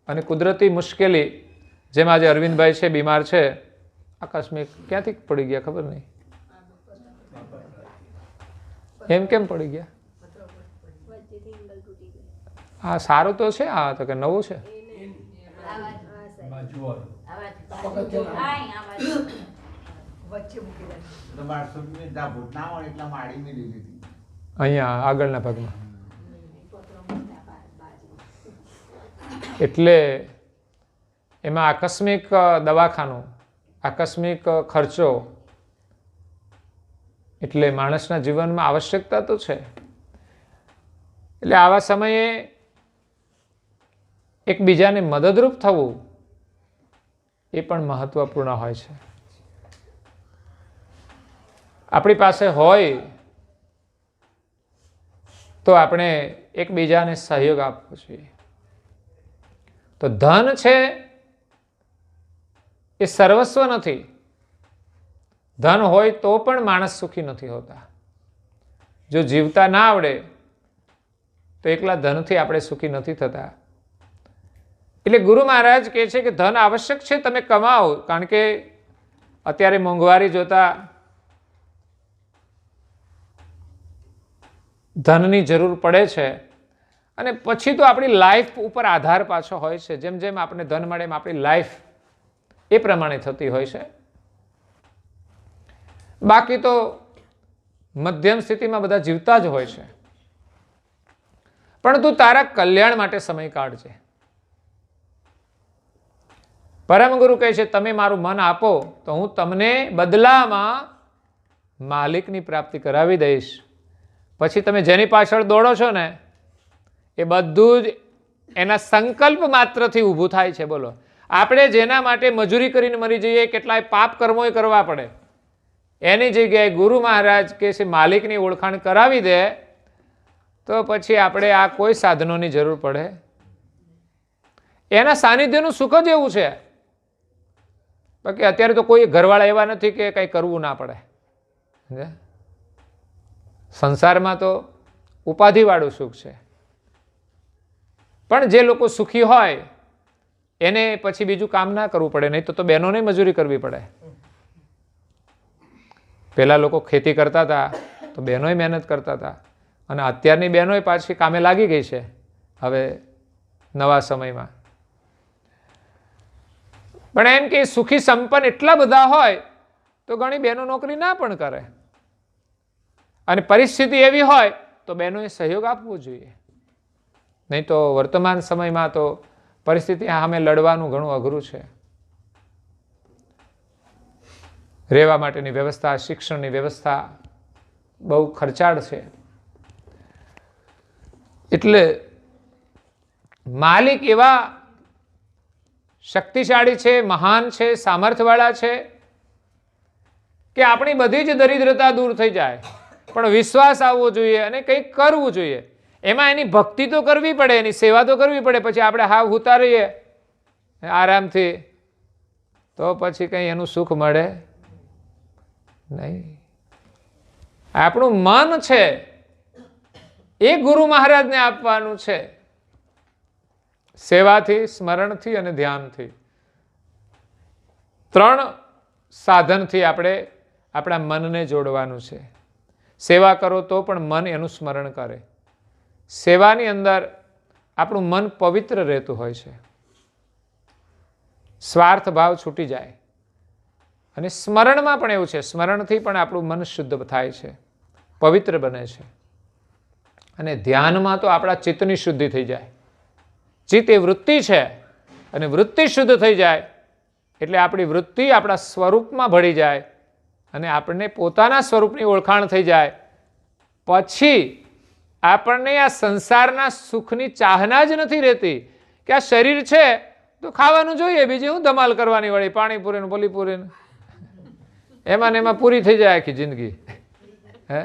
અને કુદરતી મુશ્કેલી, જેમ આજે અરવિંદભાઈ છે, બીમાર છે, આકસ્મિક ક્યાંથી પડી ગયા ખબર નહીં. એમ કેમ પડી ગયા? હા, સારું તો છે. આ તો કે નવું છે. અહીંયા આગળના ભાગમાં. એટલે એમાં આકસ્મિક દવાખાનું, આકસ્મિક ખર્ચો, એટલે માણસના જીવનમાં આવશ્યકતા તો છે. એટલે આવા સમયે એકબીજાને મદદરૂપ થવું એ પણ મહત્વપૂર્ણ હોય છે. આપણી પાસે હોય તો આપણે એકબીજાને સહયોગ આપવો જોઈએ. તો ધન છે એ સર્વસ્વ નથી. ધન હોય તો પણ માણસ સુખી નથી હોતા. જો જીવતા ના આવડે તો એકલા ધનથી આપણે સુખી નથી થતા. એટલે ગુરુ મહારાજ કહે છે કે ધન આવશ્યક છે, તમે કમાઓ. કારણ કે અત્યારે મોંઘવારી જોતા ધનની જરૂર પડે છે. અને પછી તો આપણી લાઈફ ઉપર આધાર પાછો હોય છે. જેમ જેમ આપણે ધન મળે એમ આપણી લાઈફ એ પ્રમાણે થતી હોય છે. બાકી તો મધ્યમ સ્થિતિમાં બધા જીવતા જ હોય છે. પણ તું તારા કલ્યાણ માટે સમય કાઢજે. પરમ ગુરુ કહે છે તમે મારું મન આપો તો હું તમને બદલામાં માલિકની પ્રાપ્તિ કરાવી દઈશ. પછી તમે જેની પાછળ દોડો છો ને એ બધું જ એના સંકલ્પ માત્રથી ઊભું થાય છે. બોલો, આપણે જેના માટે મજૂરી કરીને મરી જઈએ, કેટલાય પાપ કર્મોય કરવા પડે, એની જગ્યાએ ગુરુ મહારાજ કે છે માલિકની ઓળખાણ કરાવી દે તો પછી આપણે આ કોઈ સાધનોની જરૂર પડે. એના સાનિધ્યનું સુખ જ એવું છે. બાકી અત્યારે તો કોઈ ઘરવાળા એવા નથી કે કંઈ કરવું ના પડે. સંસારમાં તો ઉપાધિવાળું સુખ છે. પણ જે લોકો સુખી હોય એને પછી બીજું કામ ના કરવું પડે. નહીં તો બહેનોને મજૂરી કરવી પડે. પહેલા લોકો ખેતી કરતા હતા તો બહેનોય મહેનત કરતા હતા, અને અત્યારની બહેનોય પાછી કામે લાગી ગઈ છે હવે નવા સમયમાં. પણ એમ કે સુખી સંપન્ન એટલા બધા હોય તો ઘણી બહેનો નોકરી ના પણ કરે, અને પરિસ્થિતિ એવી હોય તો બહેનોએ સહયોગ આપવો જોઈએ. નહીં તો વર્તમાન સમયમાં તો પરિસ્થિતિ સામે લડવાનું ઘણું અઘરું છે. રહેવા માટેની વ્યવસ્થા, શિક્ષણની વ્યવસ્થા બહુ ખર્ચાળ છે. એટલે માલિક એવા શક્તિશાળી છે, મહાન છે, સામર્થ્યવાળા છે કે આપણી બધી જ દરિદ્રતા દૂર થઈ જાય. પણ વિશ્વાસ આવવો જોઈએ અને કંઈક કરવું જોઈએ. એમાં એની ભક્તિ તો કરવી પડે, એની સેવા તો કરવી પડે. પછી આપણે હાવ ઉતારીએ આરામથી તો પછી કંઈ એનું સુખ મળે નહીં. આપણું મન છે એ ગુરુ મહારાજને આપવાનું છે, સેવાથી, સ્મરણથી અને ધ્યાનથી. 3 સાધનથી આપણે આપણા મનને જોડવાનું છે. સેવા કરો તો પણ મન એનું સ્મરણ કરે. સેવાની અંદર આપણું મન પવિત્ર રહેતું હોય છે, સ્વાર્થ ભાવ છૂટી જાય. અને સ્મરણમાં પણ એવું છે, સ્મરણથી પણ આપણું મન શુદ્ધ થાય છે, પવિત્ર બને છે. અને ધ્યાનમાં તો આપણા ચિત્તની શુદ્ધિ થઈ જાય. ચિત્ત એ વૃત્તિ છે, અને વૃત્તિ શુદ્ધ થઈ જાય એટલે આપણી વૃત્તિ આપણા સ્વરૂપમાં ભળી જાય અને આપણને પોતાના સ્વરૂપની ઓળખાણ થઈ જાય. પછી આપણને આ સંસારના સુખની ચાહના જ નથી રહેતી કે આ શરીર છે તો ખાવાનું જોઈએ, બીજી હું ધમાલ કરવાની વળી, પાણીપુરી ને બોલીપુરી એમાં ને એમાં પૂરી થઈ જાય આખી જિંદગી. હે,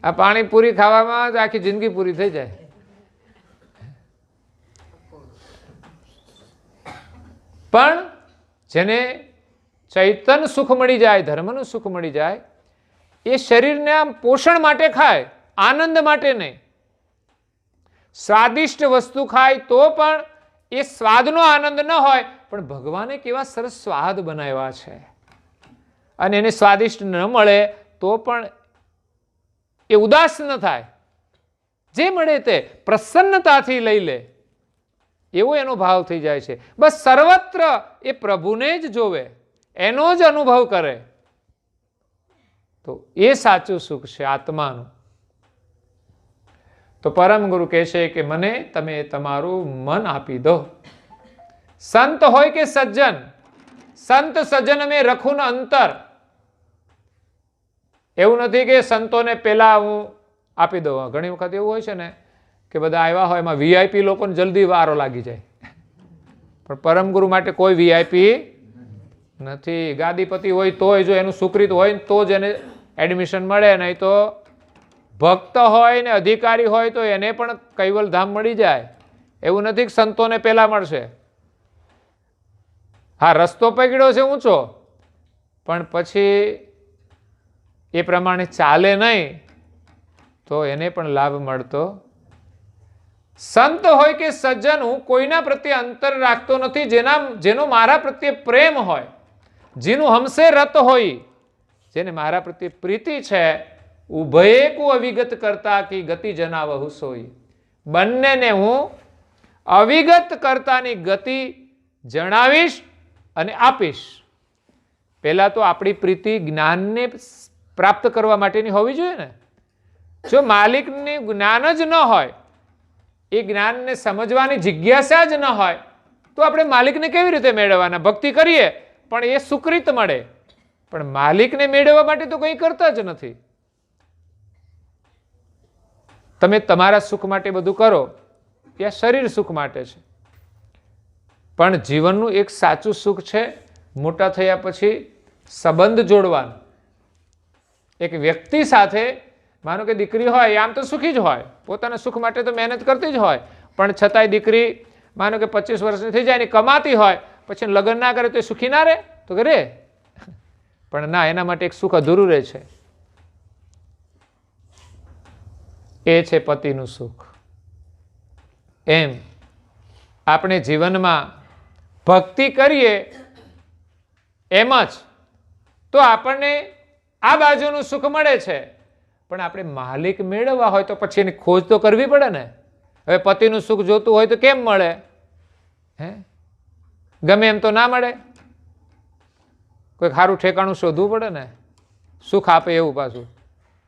આ પાણીપુરી ખાવામાં જ આખી જિંદગી પૂરી થઈ જાય. પણ જેને ચૈતન્ય સુખ મળી જાય, ધર્મનું સુખ મળી જાય, એ શરીરને આમ પોષણ માટે ખાય, આનંદ માટે નહીં. સ્વાદિષ્ટ વસ્તુ ખાય તો પણ એ સ્વાદનો આનંદ ન હોય, પણ ભગવાને કેવા સરસ સ્વાદ બનાવ્યા છે અને એને સ્વાદિષ્ટ ન મળે તો પણ એ ઉદાસ ન થાય. જે મળે તે પ્રસન્નતાથી લઈ લે, એવો એનો ભાવ થઈ જાય છે. બસ સર્વત્ર એ પ્રભુને જ જોવે, એનો જ અનુભવ કરે તો એ સાચું સુખ છે આત્માનું. તો પરમ ગુરુ કહે છે કે મને તમે તમારું મન આપી દો. સંત હોય કે સજ્જન, સંત સજ્જન મેં રખું ન અંતર. એવું નથી કે સંતોને પેલા હું આપી દઉં. ઘણી વખત એવું હોય છે ને કે બધા આવ્યા હોય, એમાં વીઆઈપી લોકોને જલ્દી વારો લાગી જાય. પણ પરમ ગુરુ માટે કોઈ વીઆઈપી નથી. ગાદીપતિ હોય તોય, જો એનું સુકૃત હોય તો જ એને એડમિશન મળે, નહીં તો ભક્ત હોય ને અધિકારી હોય તો એને પણ કૈવલ ધામ મળી જાય. એવું નથી કે સંતોને પહેલા મળશે. હા, રસ્તો પકડ્યો છે ઊંચો, પણ પછી એ પ્રમાણે ચાલે નહીં તો એને પણ લાભ મળતો. સંત હોય કે સજ્જન, હું કોઈના પ્રત્યે અંતર રાખતો નથી. જેનો મારા પ્રત્યે પ્રેમ હોય, જેનું હમસે રત હોય, જેને મારા પ્રત્યે પ્રીતિ છે, ઉભયે કો અવિગત કરતા કી ગતિ જનાવહુ સોઈ. બંનેને હું અવિગત કરતાની ગતિ જણાવીશ અને આપીશ. પહેલા તો આપણી પ્રીતિ જ્ઞાનને પ્રાપ્ત કરવા માટેની હોવી જોઈએ ને. જો માલિકને જ્ઞાન જ ન હોય, એ જ્ઞાનને સમજવાની જિજ્ઞાસા જ ન હોય, તો આપણે માલિકને કેવી રીતે મેળવવાના? ભક્તિ કરીએ પણ એ સુકૃત મળે, પણ માલિકને મેળવવા માટે તો કંઈ કરતા જ નથી. તમે તમારા સુખ માટે બધું કરો, એ આ શરીર સુખ માટે છે. પણ જીવનનું એક સાચું સુખ છે મોટા થયા પછી સંબંધ જોડવાનું. એક વ્યક્તિ સાથે, માનો કે દીકરી હોય, આમ તો સુખી જ હોય, પોતાના સુખ માટે તો મહેનત કરતી જ હોય, પણ છતાંય દીકરી માનો કે 25 વર્ષની થઈ જાય ને કમાતી હોય, પછી લગ્ન ના કરે તો એ સુખી ના રહે? તો કે રે, પણ ના, એના માટે એક સુખ અધૂરું રહે છે. એ છે પતિનું સુખ. એમ આપણે જીવનમાં ભક્તિ કરીએ એમ જ તો આપણને આ બાજુનું સુખ મળે છે, પણ આપણે માલિક મેળવવા હોય તો પછી એની ખોજ તો કરવી પડે ને. હવે પતિનું સુખ જોતું હોય તો કેમ મળે? હે, ગમે એમ તો ના મળે. કોઈ સારું ઠેકાણું શોધવું પડે ને. સુખ આપે એવું પાછું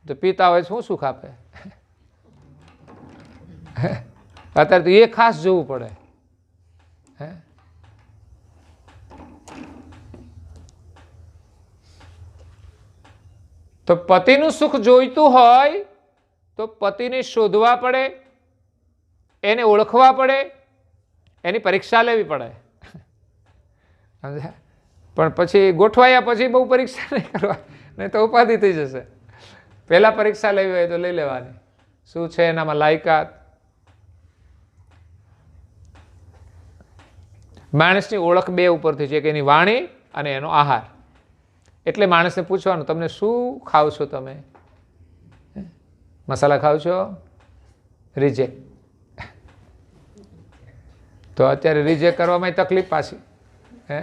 તો પીતા હોય શું સુખ આપે? અત્યારે તો એ ખાસ જોવું પડે. હે, તો પતિનું સુખ જોઈતું હોય તો પતિને શોધવા પડે, એને ઓળખવા પડે, એની પરીક્ષા લેવી પડે. પણ પછી ગોઠવાયા પછી બહુ પરીક્ષા નહીં કરવા, નહીં તો ઉપાધિ થઈ જશે. પહેલા પરીક્ષા લેવી હોય તો લઈ લેવાની, શું છે એનામાં લાયકાત. માણસની ઓળખ બે ઉપરથી છે, કે એની વાણી અને એનો આહાર. એટલે માણસને પૂછવાનું, તમને શું ખાવ છો તમે? મસાલા ખાવ છો? રિજેક્ટ. તો અત્યારે રિજેક્ટ કરવામાં તકલીફ પાછી. હે,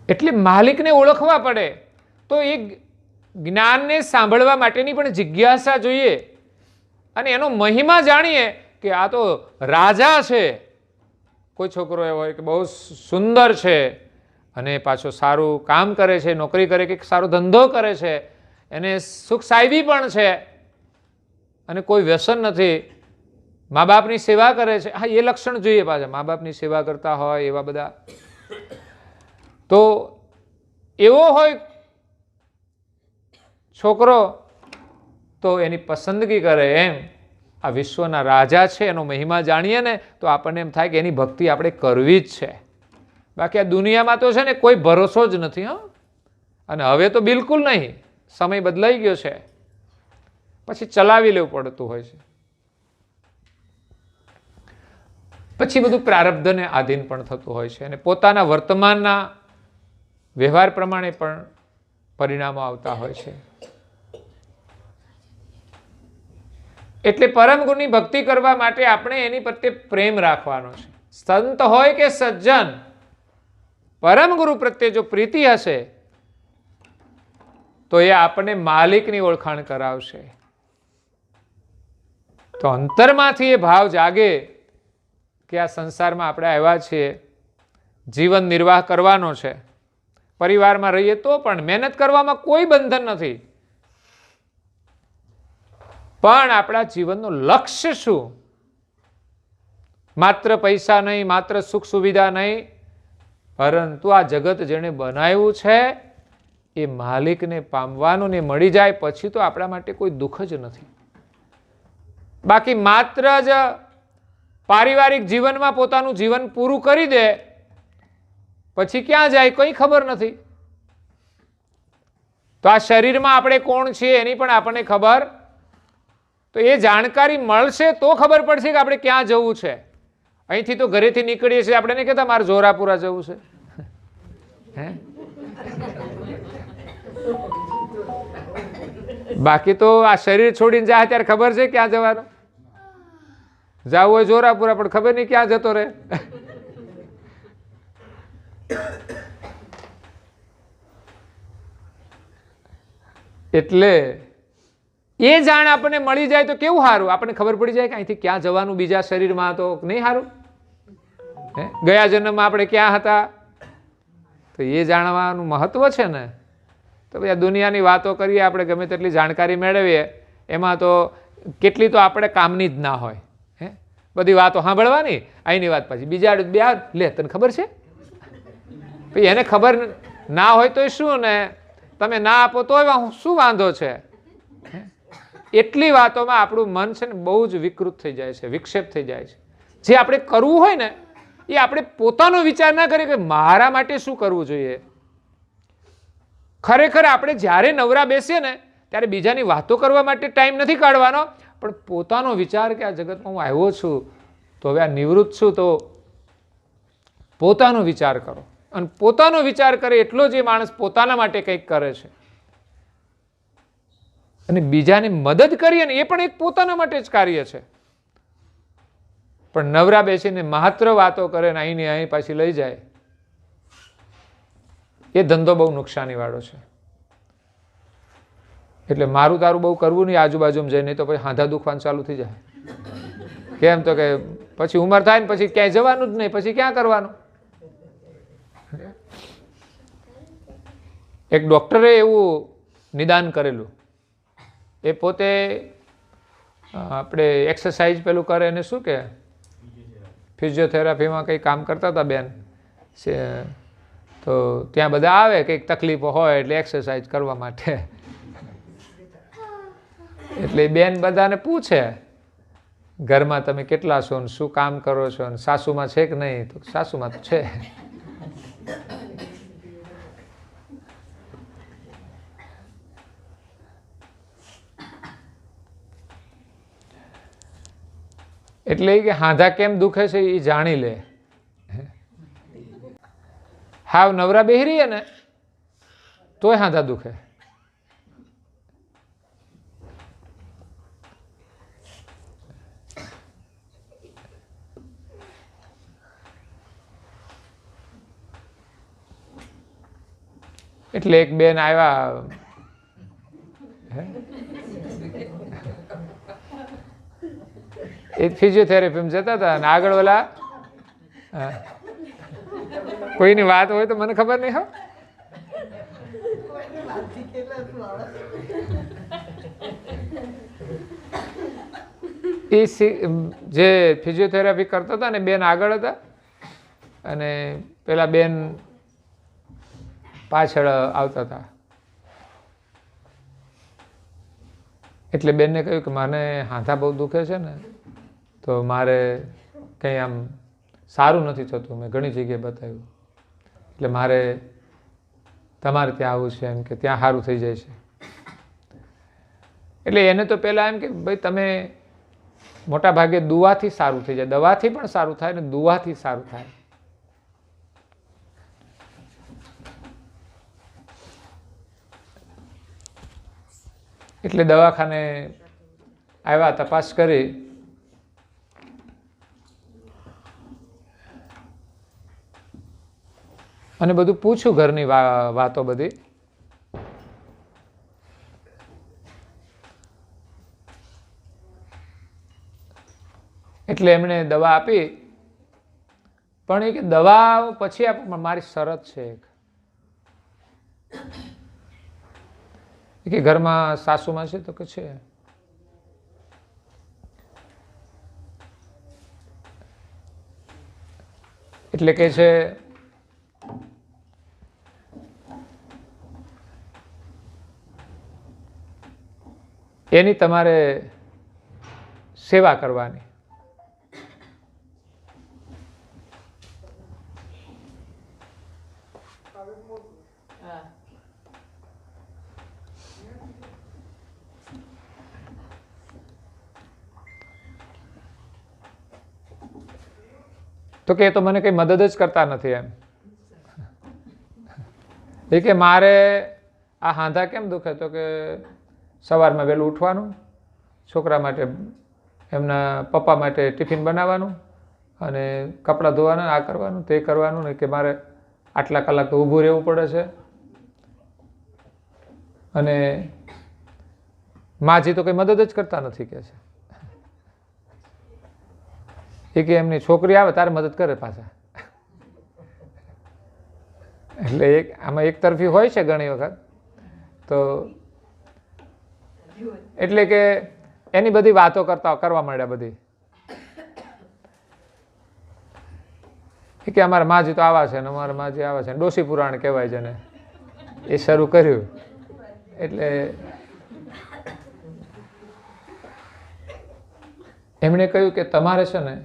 એટલે માલિકને ઓળખવા પડે. તો એ જ્ઞાનને સાંભળવા માટેની પણ જિજ્ઞાસા જોઈએ અને એનો મહિમા જાણીએ કે આ તો રાજા છે. કોઈ છોકરો એવો હોય કે બહુ સુંદર છે અને પાછો સારું કામ કરે છે, નોકરી કરે કે સારો ધંધો કરે છે, એને સુખ સાહેબી પણ છે અને કોઈ વ્યસન નથી, મા બાપની સેવા કરે છે. હા, એ લક્ષણ જોઈએ પાછા, મા બાપની સેવા કરતા હોય એવા બધા. તો એવો હોય છોકરો તો એની પસંદગી કરે. એમ આ વિશ્વના રાજા છે, એનો મહિમા જાણીએ ને તો આપણને એમ થાય કે એની ભક્તિ આપણે કરવી જ છે. બાકી આ દુનિયામાં તો છે ને કોઈ ભરોસો જ નથી. હા, અને હવે તો બિલકુલ નહીં. સમય બદલાઈ ગયો છે, પછી ચલાવી લેવું પડતું હોય છે. પછી બધું પ્રારબ્ધને આધીન પણ થતું હોય છે અને પોતાના વર્તમાનના વ્યવહાર પ્રમાણે પણ પરિણામો આવતા હોય છે. એટલે પરમ ગુરુની ભક્તિ કરવા માટે આપણે એની પ્રત્યે પ્રેમ રાખવાનો છે. સંત હોય કે સજ્જન, પરમ ગુરુ પ્રત્યે જો પ્રીતિ હશે તો એ આપણને માલિકની ઓળખાણ કરાવશે. તો અંતરમાંથી એ ભાવ જાગે કે આ સંસારમાં આપણે આવ્યા છીએ, જીવન નિર્વાહ કરવાનો છે. પરિવારમાં રહીએ તો પણ મહેનત કરવામાં કોઈ બંધન નથી, પણ આપણા જીવનનું લક્ષ્ય શું? માત્ર પૈસા નહીં, માત્ર સુખ સુવિધા નહીં, પરંતુ આ જગત જેણે બનાવ્યું છે એ માલિકને પામવાનું ને મળી જાય પછી તો આપણા માટે કોઈ દુઃખ જ નથી. બાકી માત્ર જ પારિવારિક જીવનમાં પોતાનું જીવન પૂરું કરી દે પછી ક્યાં જાય કંઈ ખબર નથી. તો આ શરીરમાં આપણે કોણ છીએ એની પણ આપણને ખબર, તો એ જાણકારી મળશે તો ખબર પડશે કે આપણે ક્યાં જવું છે. અહીંથી તો ઘરેથી નીકળીએ છીએ, આપણે નહીં કહેતા મારે જોરાપુરા જવું છે. હે, બાકી તો આ શરીર છોડીને જાય ત્યારે ખબર છે ક્યાં જવાનું. જવું હોય જોરાપુરા પણ ખબર નહીં ક્યાં જતો રહે. એટલે એ જાણ આપણને મળી જાય તો કેવું સારું. આપણને ખબર પડી જાય કે અહીંથી ક્યાં જવાનું બીજા શરીરમાં, તો નહીં સારું? ગયા જન્મમાં આપણે ક્યાં હતા, તો એ જાણવાનું મહત્વ છે ને. તો ભાઈ આ દુનિયાની વાતો કરીએ આપણે, ગમે તેટલી જાણકારી મેળવીએ, એમાં તો કેટલી તો આપણે કામની જ ના હોય. હે, બધી વાતો સાંભળવાની, અહીંની વાત પછી બીજા બે લે તને ખબર છે. ભાઈ એને ખબર ના હોય તો શું ને, તમે ના આપો તો શું વાંધો છે. એટલી વાતોમાં આપણું મન છે ને બહુ જ વિકૃત થઈ જાય છે, વિક્ષેપ થઈ જાય છે. જે આપણે કરવું હોય ને એ આપણે પોતાનો વિચાર ના કરીએ કે મારા માટે શું કરવું જોઈએ. ખરેખર આપણે જ્યારે નવરા બેસીએ ને ત્યારે બીજાની વાતો કરવા માટે ટાઈમ નથી કાઢવાનો, પણ પોતાનો વિચાર કે આ જગતમાં હું આવ્યો છું તો હવે આ નિવૃત્ત છું તો પોતાનો વિચાર કરો. અને પોતાનો વિચાર કરે એટલો જે માણસ પોતાના માટે કંઈક કરે છે અને બીજાને મદદ કરીએ ને એ પણ એક પોતાના માટે જ કાર્ય છે. પણ નવરા બેસીને માત્ર વાતો કરે ને અહીંને અહીં પાછી લઈ જાય, એ ધંધો બહુ નુકસાની વાળો છે. એટલે મારું તારું બહુ કરવું નહીં આજુબાજુમાં જઈને, તો પછી હાંધા દુખવાનું ચાલુ થઈ જાય. કેમ તો કે પછી ઉંમર થાય ને પછી ક્યાંય જવાનું જ નહીં, પછી ક્યાં કરવાનું. એક ડોક્ટરે એવું નિદાન કરેલું, એ પોતે આપણે એક્સરસાઇઝ પેલું કરે એને શું કે ફિઝિયોથેરાપીમાં કંઈ કામ કરતા હતા બેન, તો ત્યાં બધા આવે કંઈક તકલીફો હોય એટલે એક્સરસાઇઝ કરવા માટે. એટલે બેન બધાને પૂછે ઘરમાં તમે કેટલા છો ને શું કામ કરો છો ને સાસુમાં છે કે નહીં, તો સાસુમાં તો છે. એટલે કે હાંધા કેમ દુખે છે એ જાણી લે. હાવ નવરા બેહી રહીએ ને તોય હાંધા દુખે. એટલે એક બેન આવ્યા, એ ફિઝિયોથેરાપીમાં જતા હતા અને આગળ ઓલા કોઈની વાત હોય તો મને ખબર નહીં. હા, એ જે ફિઝિયોથેરાપી કરતા હતા ને બેન આગળ હતા અને પેલા બેન પાછળ આવતા હતા. એટલે બેનને કહ્યું કે મને હાથા બહુ દુખે છે ને, તો મારે કંઈ આમ સારું નથી થતું, મેં ઘણી જગ્યાએ બતાવ્યું, એટલે મારે તમારે ત્યાં આવવું છે, એમ કે ત્યાં સારું થઈ જાય છે. એટલે એને તો પહેલાં એમ કે ભાઈ તમે મોટા ભાગે દુવાથી સારું થઈ જાય, દવાથી પણ સારું થાય ને દુવાથી સારું થાય. એટલે દવાખાને આવ્યા, તપાસ કરી, અને બધું પૂછ્યું ઘરની વાતો બધી. એટલે એમણે દવા આપી, પણ એ કે દવા પછી આપો, પણ મારી શરત છે કે ઘરમાં સાસુમાં છે, તો કે છે. એટલે કે છે એની તમારે સેવા કરવાની. તો કે તો મને કંઈ મદદ જ કરતા નથી એમ. એ કે મારે આ હાંધા કેમ દુખે, તો કે સવારમાં વહેલું ઉઠવાનું, છોકરા માટે એમના પપ્પા માટે ટિફિન બનાવવાનું અને કપડાં ધોવાના, આ કરવાનું તે કરવાનું, ને કે મારે આટલા કલાક તો ઊભું રહેવું પડે છે. અને માજી તો કંઈ મદદ જ કરતા નથી કે છે. એ કે એમની છોકરી આવે તારે મદદ કરે પાછા. એટલે આમાં એક તરફી હોય છે ઘણી વખત. તો એટલે કે એની બધી વાતો કરવા માંડ્યા બધી. કે અમારા માજી તો આવા છે ને અમારા માજી આવા છે, ડોસી પુરાણ કહેવાય છે ને, એ શરૂ કર્યું. એટલે એમણે કહ્યું કે તમારે છે ને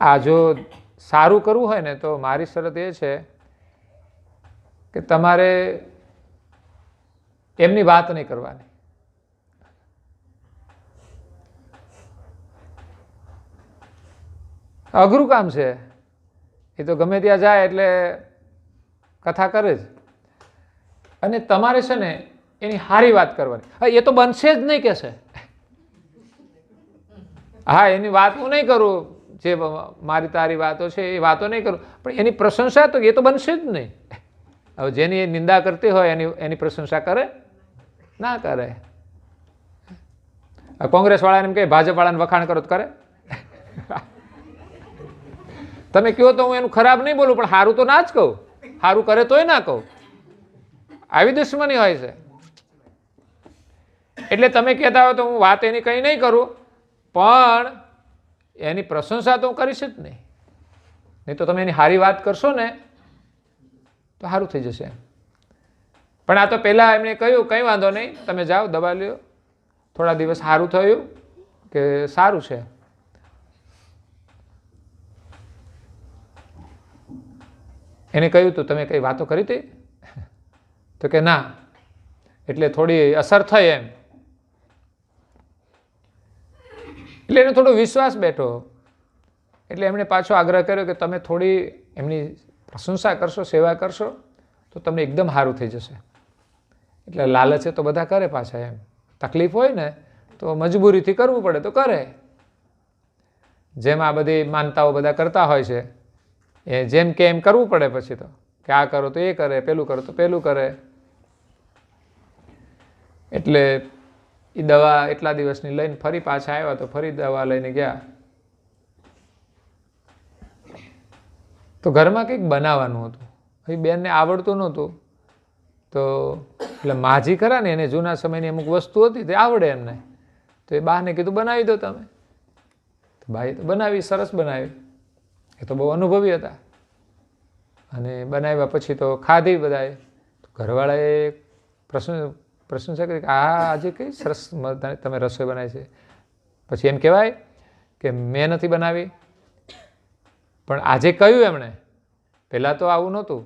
આ જો સારું કરવું હોય ને તો મારી શરત એ છે કે તમારે એમની વાત નહીં કરવાની. અઘરું કામ છે. એ તો ગમે ત્યાં જાય એટલે કથા કરે જ. અને તમારે છે ને એની સારી વાત કરવાની. હા, એ તો બનશે જ નહીં કે છે. હા, એની વાત હું નહીં કરું, જે મારી તારી વાતો છે એ વાતો નહીં કરું, પણ એની પ્રશંસા તો એ તો બનશે જ નહીં. હવે જેની નિંદા કરતી હોય એની પ્રશંસા કરે ના કરે. કોંગ્રેસ વાળાને એમ કહે ભાજપ વાળાને વખાણ કરો તો કરે. તમે કહો તો હું એનું ખરાબ નહીં બોલું, પણ સારું તો ના જ કહું. સારું કરે તોય ના કહું. આવી દુશ્મની હોય છે. એટલે તમે કહેતા હોય તો હું વાત એની કંઈ નહીં કરું, પણ એની પ્રશંસા તો હું કરીશ જ નહીં. નહીં તો તમે એની સારી વાત કરશો ને તો સારું થઈ જશે. પણ આ તો પહેલાં એમણે કહ્યું કંઈ વાંધો નહીં, તમે જાઓ દવા લ્યો, થોડા દિવસ સારું થયું કે સારું છે. એને કહ્યું તું તમે કઈ વાતો કરી હતી તો કે ના, એટલે થોડી અસર થઈ એમ. એટલે એને થોડો વિશ્વાસ બેઠો. એટલે એમણે પાછો આગ્રહ કર્યો કે તમે થોડી એમની પ્રશંસા કરશો, સેવા કરશો તો તમને એકદમ સારું થઈ જશે. એટલે લાલચે તો બધા કરે પાછા એમ. તકલીફ હોય ને તો મજબૂરીથી કરવું પડે તો કરે. જેમ આ બધી માનતાઓ બધા કરતા હોય છે, એ જેમ કે એમ કરવું પડે પછી તો, કે આ કરો તો એ કરે, પેલું કરો તો પેલું કરે. એટલે એ દવા એટલા દિવસની લઈને ફરી પાછા આવ્યા તો ફરી દવા લઈને ગયા. તો ઘરમાં કંઈક બનાવવાનું હતું. એ બેનને આવડતું નહોતું. તો એટલે માજી ખરા ને એને જૂના સમયની અમુક વસ્તુ હતી તે આવડે એમને. તો એ બાને કીધું બનાવી દો તમે. તો બાએ તો બનાવી, સરસ બનાવી. એ તો બહુ અનુભવી હતા. અને બનાવ્યા પછી તો ખાધી બધાએ. ઘરવાળાએ પ્રશંસા કરી કે આજે કઈ સરસ તમે રસોઈ બનાવી છે. પછી એમ કહેવાય કે મેં નથી બનાવી, પણ આજે કહ્યું એમણે. પહેલાં તો આવું નહોતું.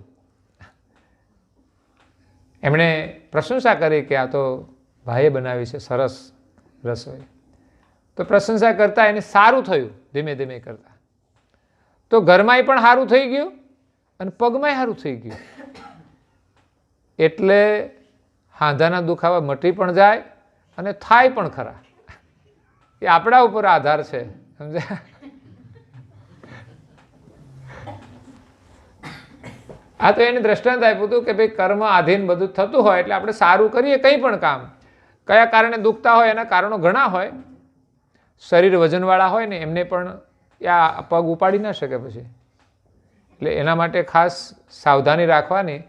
એમણે પ્રશંસા કરી કે આ તો ભાઈએ બનાવી છે સરસ રસોઈ. તો પ્રશંસા કરતાં એને સારું થયું ધીમે ધીમે કરતાં. તો ઘરમાંય પણ સારું થઈ ગયું અને પગમાંય સારું થઈ ગયું. એટલે હાંધાના દુખાવા મટી પણ જાય અને થાય પણ ખરા. એ આપણા ઉપર આધાર છે, સમજ્યા? આ તો એને દ્રષ્ટાંત આપ્યું હતું કે ભાઈ કર્મ આધીન બધું થતું હોય એટલે આપણે સારું કરીએ કંઈ પણ કામ. કયા કારણે દુખતા હોય એના કારણો ઘણા હોય. શરીર વજનવાળા હોય ને એમને પણ આ પગ ઉપાડી ના શકે પછી. એટલે એના માટે ખાસ સાવધાની રાખવાની.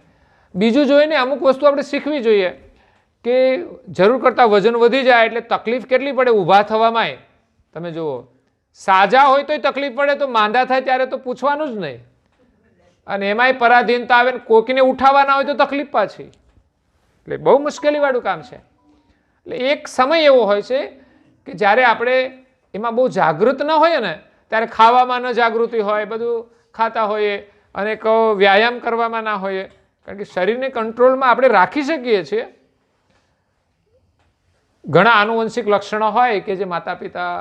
બીજું જોઈને અમુક વસ્તુ આપણે શીખવી જોઈએ કે જરૂર કરતાં વજન વધી જાય એટલે તકલીફ કેટલી પડે ઊભા થવામાંય. તમે જુઓ, સાજા હોય તોય તકલીફ પડે, તો માંદા થાય ત્યારે તો પૂછવાનું જ નહીં. અને એમાંય પરાધીનતા આવે ને કોકીને ઉઠાવવાના હોય તો તકલીફ પાછી. એટલે બહુ મુશ્કેલીવાળું કામ છે. એટલે એક સમય એવો હોય છે કે જ્યારે આપણે એમાં બહુ જાગૃત ન હોઈએ ને, ત્યારે ખાવામાં ન જાગૃતિ હોય, બધું ખાતા હોઈએ અને વ્યાયામ કરવામાં ના હોઈએ. કારણ કે શરીરને કંટ્રોલમાં આપણે રાખી શકીએ છીએ. ઘણા આનુવંશિક લક્ષણો હોય કે જે માતા પિતા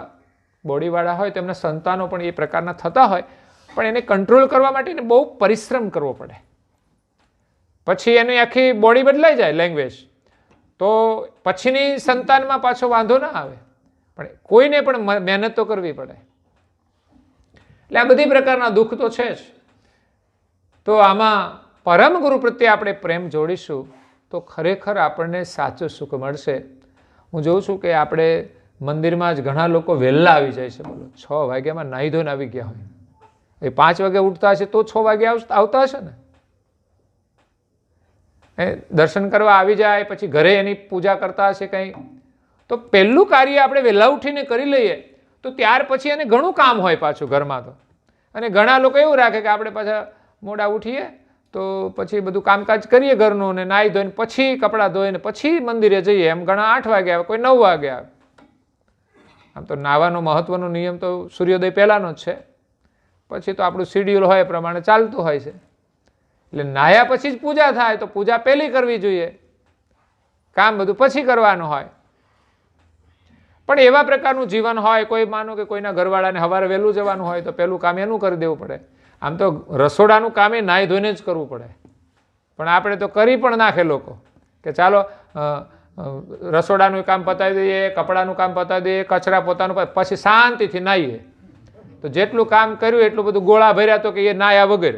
બોડીવાળા હોય તેમના સંતાનો પણ એ પ્રકારના થતા હોય, પણ એને કંટ્રોલ કરવા માટે બહુ પરિશ્રમ કરવો પડે. પછી એની આખી બોડી બદલાઈ જાય, લેંગ્વેજ. તો પછીની સંતાનમાં પાછો વાંધો ના આવે, પણ કોઈને પણ મહેનત તો કરવી પડે. એટલે આ બધી પ્રકારના દુઃખ તો છે જ. તો આમાં પરમ ગુરુ પ્રત્યે આપણે પ્રેમ જોડીશું તો ખરેખર આપણને સાચું સુખ મળશે. હું જોઉં છું કે આપણે મંદિરમાં જ ઘણા લોકો વહેલા આવી જાય છે. બોલો, 6 વાગ્યામાં નાહી ધોઈને આવી ગયા હોય. એ 5 વાગે ઉઠતા હશે તો 6 વાગે આવતા હશે ને. એ દર્શન કરવા આવી જાય, પછી ઘરે એની પૂજા કરતા હશે કંઈ. તો પહેલું કાર્ય આપણે વહેલા ઉઠીને કરી લઈએ તો ત્યાર પછી એને ઘણું કામ હોય પાછું ઘરમાં તો. અને ઘણા લોકો એવું રાખે કે આપણે પાછા મોડા ઉઠીએ તો પછી બધું કામકાજ કરીએ ઘરનું, ને નાહી ધોઈને પછી કપડાં ધોઈને પછી મંદિરે જઈએ. એમ ઘણા 8 વાગે આવે, કોઈ 9 વાગે આવે. આમ તો નાહવાનો મહત્વનો નિયમ તો સૂર્યોદય પહેલાંનો જ છે. પછી તો આપણું શિડ્યુલ હોય એ પ્રમાણે ચાલતું હોય છે. એટલે નાહ્યા પછી જ પૂજા થાય તો પૂજા પહેલી કરવી જોઈએ, કામ બધું પછી કરવાનું હોય. પણ એવા પ્રકારનું જીવન હોય, કોઈ માનો કે કોઈના ઘરવાળાને સવારે વહેલું જવાનું હોય તો પહેલું કામ એનું કરી દેવું પડે. આમ તો રસોડાનું કામ એ નાહી ધોઈને જ કરવું પડે, પણ આપણે તો કરી પણ નાખે લોકો કે ચાલો રસોડાનું કામ પતાવી દઈએ, કપડાનું કામ પતાવી દઈએ, કચરા પોતાનું, પછી શાંતિથી નાહીએ. તો જેટલું કામ કર્યું એટલું બધું ગોળા ભર્યા તો કે એ નાયા વગર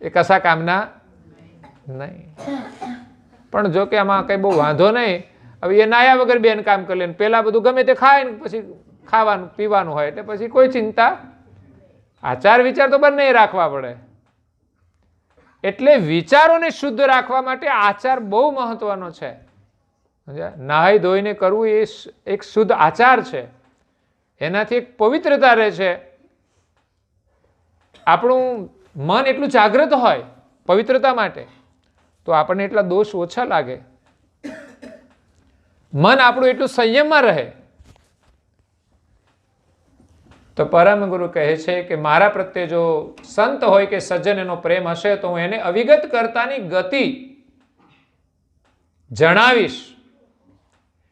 એ કશા કામના નહીં. પણ જો કે આમાં કંઈ બહુ વાંધો નહીં. હવે એ નાયા વગર બેન કામ કરી લે, પેલા બધું ગમે તે ખાય ને પછી ખાવાનું પીવાનું હોય એટલે પછી કોઈ ચિંતા. આચાર વિચાર તો બંને રાખવા પડે. એટલે વિચારોને શુદ્ધ રાખવા માટે આચાર બહુ મહત્વનો છે. નાહી ધોઈને કરવું એ એક શુદ્ધ આચાર છે. એનાથી એક પવિત્રતા રહે છે. આપણું મન એટલું જાગૃત હોય પવિત્રતા માટે તો આપણને એટલા દોષ ઓછા લાગે. મન આપણું એટલું સંયમમાં રહે. તો પરમ ગુરુ કહે છે કે મારા પ્રત્યે જો સંત હોય કે સજ્જન એનો પ્રેમ હશે તો હું એને અવિગત કર્તાની ગતિ જણાવીશ.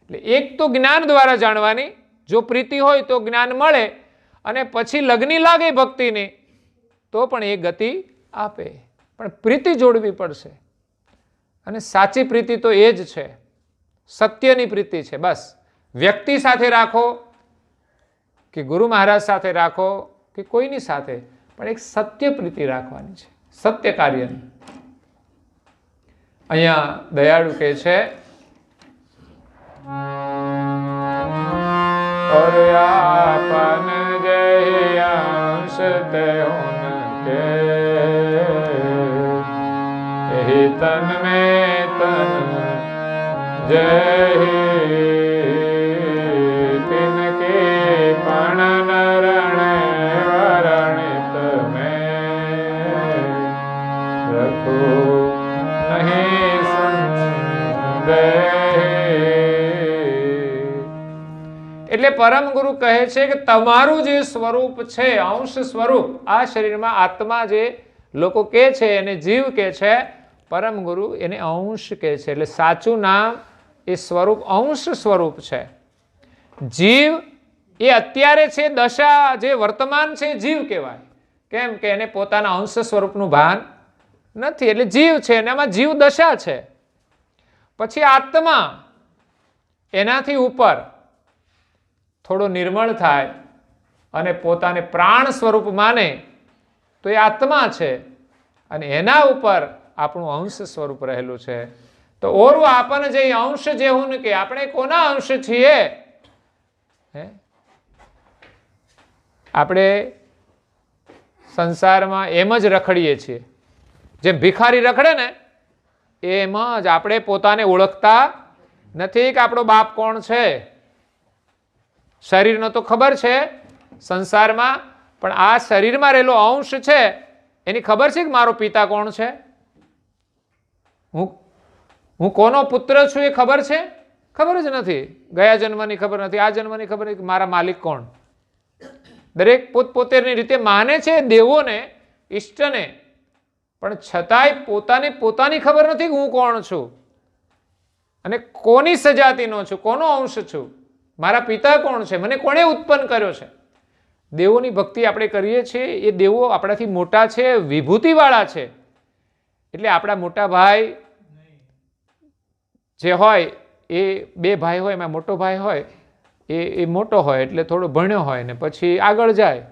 એટલે એક તો જ્ઞાન દ્વારા જાણવાની, જો પ્રીતિ હોય તો જ્ઞાન મળે, અને પછી લગ્ની લાગે ભક્તિની તો પણ એ ગતિ આપે. પણ પ્રીતિ જોડવી પડશે, અને સાચી પ્રીતિ તો એ જ છે, સત્યની પ્રીતિ છે. બસ વ્યક્તિ સાથે રાખો કે ગુરુ મહારાજ સાથે રાખો કે કોઈની સાથે, પણ એક સત્ય પ્રીતિ રાખવાની છે, સત્ય કાર્યની. અહીંયા દયાળુ કહે છે और आपन जय अंश ते उनके यही तन में तन जय तिनके पण नरण वर्णित में रखो नहीं संदेह. એટલે પરમ ગુરુ કહે છે કે તમારું જે સ્વરૂપ છે, અંશ સ્વરૂપ, આ શરીરમાં આત્મા જે લોકો કહે છે એને જીવ કહે છે, પરમ ગુરુ એને અંશ કહે છે. એટલે સાચું નામ એ સ્વરૂપ અંશ સ્વરૂપ છે. જીવ એ અત્યારે છે દશા, જે વર્તમાન છે જીવ કહેવાય. કેમ કે એને પોતાના અંશ સ્વરૂપનું ભાન નથી, એટલે જીવ છે, અને એમાં જીવ દશા છે. પછી આત્મા એનાથી ઉપર થોડો નિર્મળ થાય અને પોતાને પ્રાણ સ્વરૂપ માને તો એ આત્મા છે, અને એના ઉપર આપણું અંશ સ્વરૂપ રહેલું છે. તો ઓરું આપણને જે અંશ જેવું ને કે આપણે કોના અંશ છીએ? આપણે સંસારમાં એમ જ રખડીએ છીએ, જેમ ભિખારી રખડે ને એમ જ. આપણે પોતાને ઓળખતા નથી કે આપણો બાપ કોણ છે. શરીરનો તો ખબર છે સંસારમાં, પણ આ શરીરમાં રહેલો અંશ છે એની ખબર છે કે મારો પિતા કોણ છે, હું કોનો પુત્ર છું એ ખબર છે? ખબર જ નથી. ગયા જન્મની ખબર નથી, આ જન્મની ખબર નથી, મારા માલિક કોણ. દરેક પોતપોતાની રીતે માને છે દેવોને, ઈષ્ટને, પણ છતાંય પોતાને પોતાની ખબર નથી કે હું કોણ છું અને કોની સજાતિનો છું, કોનો અંશ છું, મારા પિતા કોણ છે, મને કોણે ઉત્પન્ન કર્યો છે. દેવોની ભક્તિ આપણે કરીએ છીએ, એ દેવો આપણાથી મોટા છે, વિભૂતિવાળા છે. એટલે આપણા મોટા ભાઈ જે હોય એ બે ભાઈ હોય, એમાં મોટો ભાઈ હોય એ મોટો હોય એટલે થોડો ભણ્યો હોય ને પછી આગળ જાય,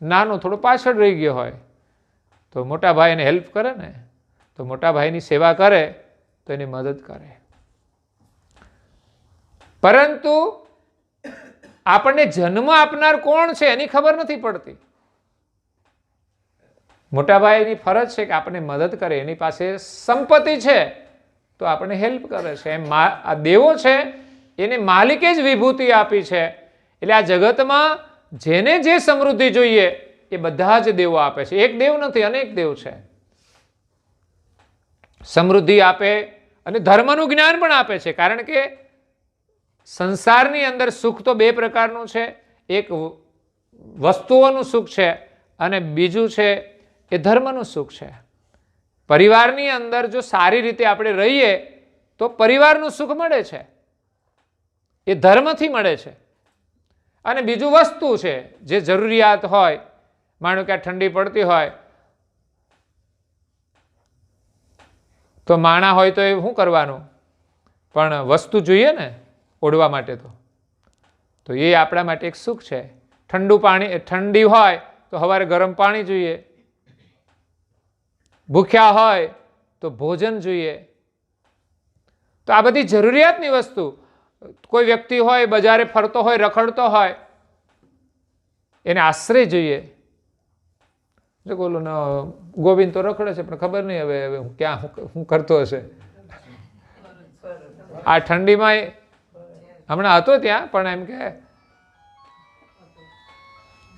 નાનો થોડો પાછળ રહી ગયો હોય તો મોટા ભાઈ એને હેલ્પ કરે ને, તો મોટા ભાઈની સેવા કરે તો એની મદદ કરે. પરંતુ આપણને જન્મ આપનાર કોણ છે એની ખબર નથી પડતી. મોટા ભાઈની ફરજ છે કે આપણને મદદ કરે, એની પાસે સંપત્તિ છે તો આપણને હેલ્પ કરે છે. એમ આ દેવો છે એને માલિકે જ વિભૂતિ આપી છે. એટલે આ જગતમાં જેને જે સમૃદ્ધિ જોઈએ એ બધા જ દેવો આપે છે. એક દેવ નથી, અનેક દેવ છે. સમૃદ્ધિ આપે અને ધર્મનું જ્ઞાન પણ આપે છે. કારણ કે સંસારની અંદર સુખ તો બે પ્રકારનું છે, એક વસ્તુઓનું સુખ છે અને બીજું છે એ ધર્મનું સુખ છે. પરિવારની અંદર જો સારી રીતે આપણે રહીએ તો પરિવારનું સુખ મળે છે, એ ધર્મથી મળે છે. અને બીજું વસ્તુ છે જે જરૂરિયાત હોય, માનો કે આ ઠંડી પડતી હોય તો માણા હોય તો એ શું કરવાનું, પણ વસ્તુ જોઈએ ને ઓઢવા માટે, તો એ આપણા માટે એક સુખ છે. ઠંડુ પાણી, ઠંડી હોય તો સવારે ગરમ પાણી જોઈએ, ભૂખ્યા હોય તો ભોજન જોઈએ. તો આ બધી જરૂરિયાતની વસ્તુ. કોઈ વ્યક્તિ હોય બજારે ફરતો હોય, રખડતો હોય, એને આશ્રય જોઈએ. જો બોલો ને ગોવિંદ તો રખડે છે પણ ખબર નહીં હવે ક્યાં શું કરતો હશે. આ ઠંડીમાં હમણાં હતો ત્યાં, પણ એમ કે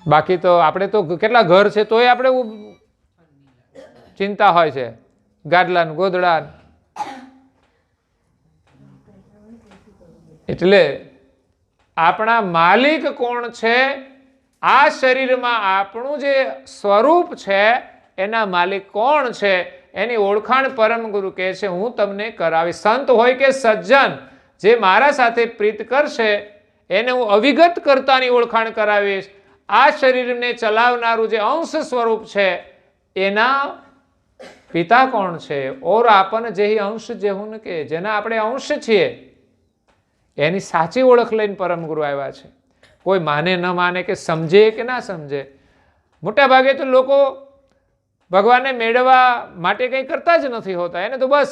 બાકી તો આપણે તો કેટલા ઘર છે તોય આપણે ચિંતા હોય છે, ગાદલા ને ગોદડા. એટલે આપણા માલિક કોણ છે? આ શરીરમાં આપણું જે સ્વરૂપ છે એના માલિક કોણ છે એની ઓળખાણ પરમ ગુરુ કહે છે હું તમને કરાવીશ. સંત હોય કે સજ્જન જે મારા સાથે પ્રીત કરશે એને હું અવિગત કર્તાની ઓળખાણ કરાવીશ. આ શરીરને ચલાવનારું જે અંશ સ્વરૂપ છે એના પિતા કોણ છે? ઓર આપન જેહી અંશ જેહું કે, જેના આપણે અંશ છીએ એની સાચી ઓળખ લઈને પરમ ગુરુ આવ્યા છે. કોઈ માને ન માને, કે સમજે કે ના સમજે. મોટા ભાગે તો લોકો ભગવાનને મેળવવા માટે કંઈ કરતા જ નથી હોતા. એને તો બસ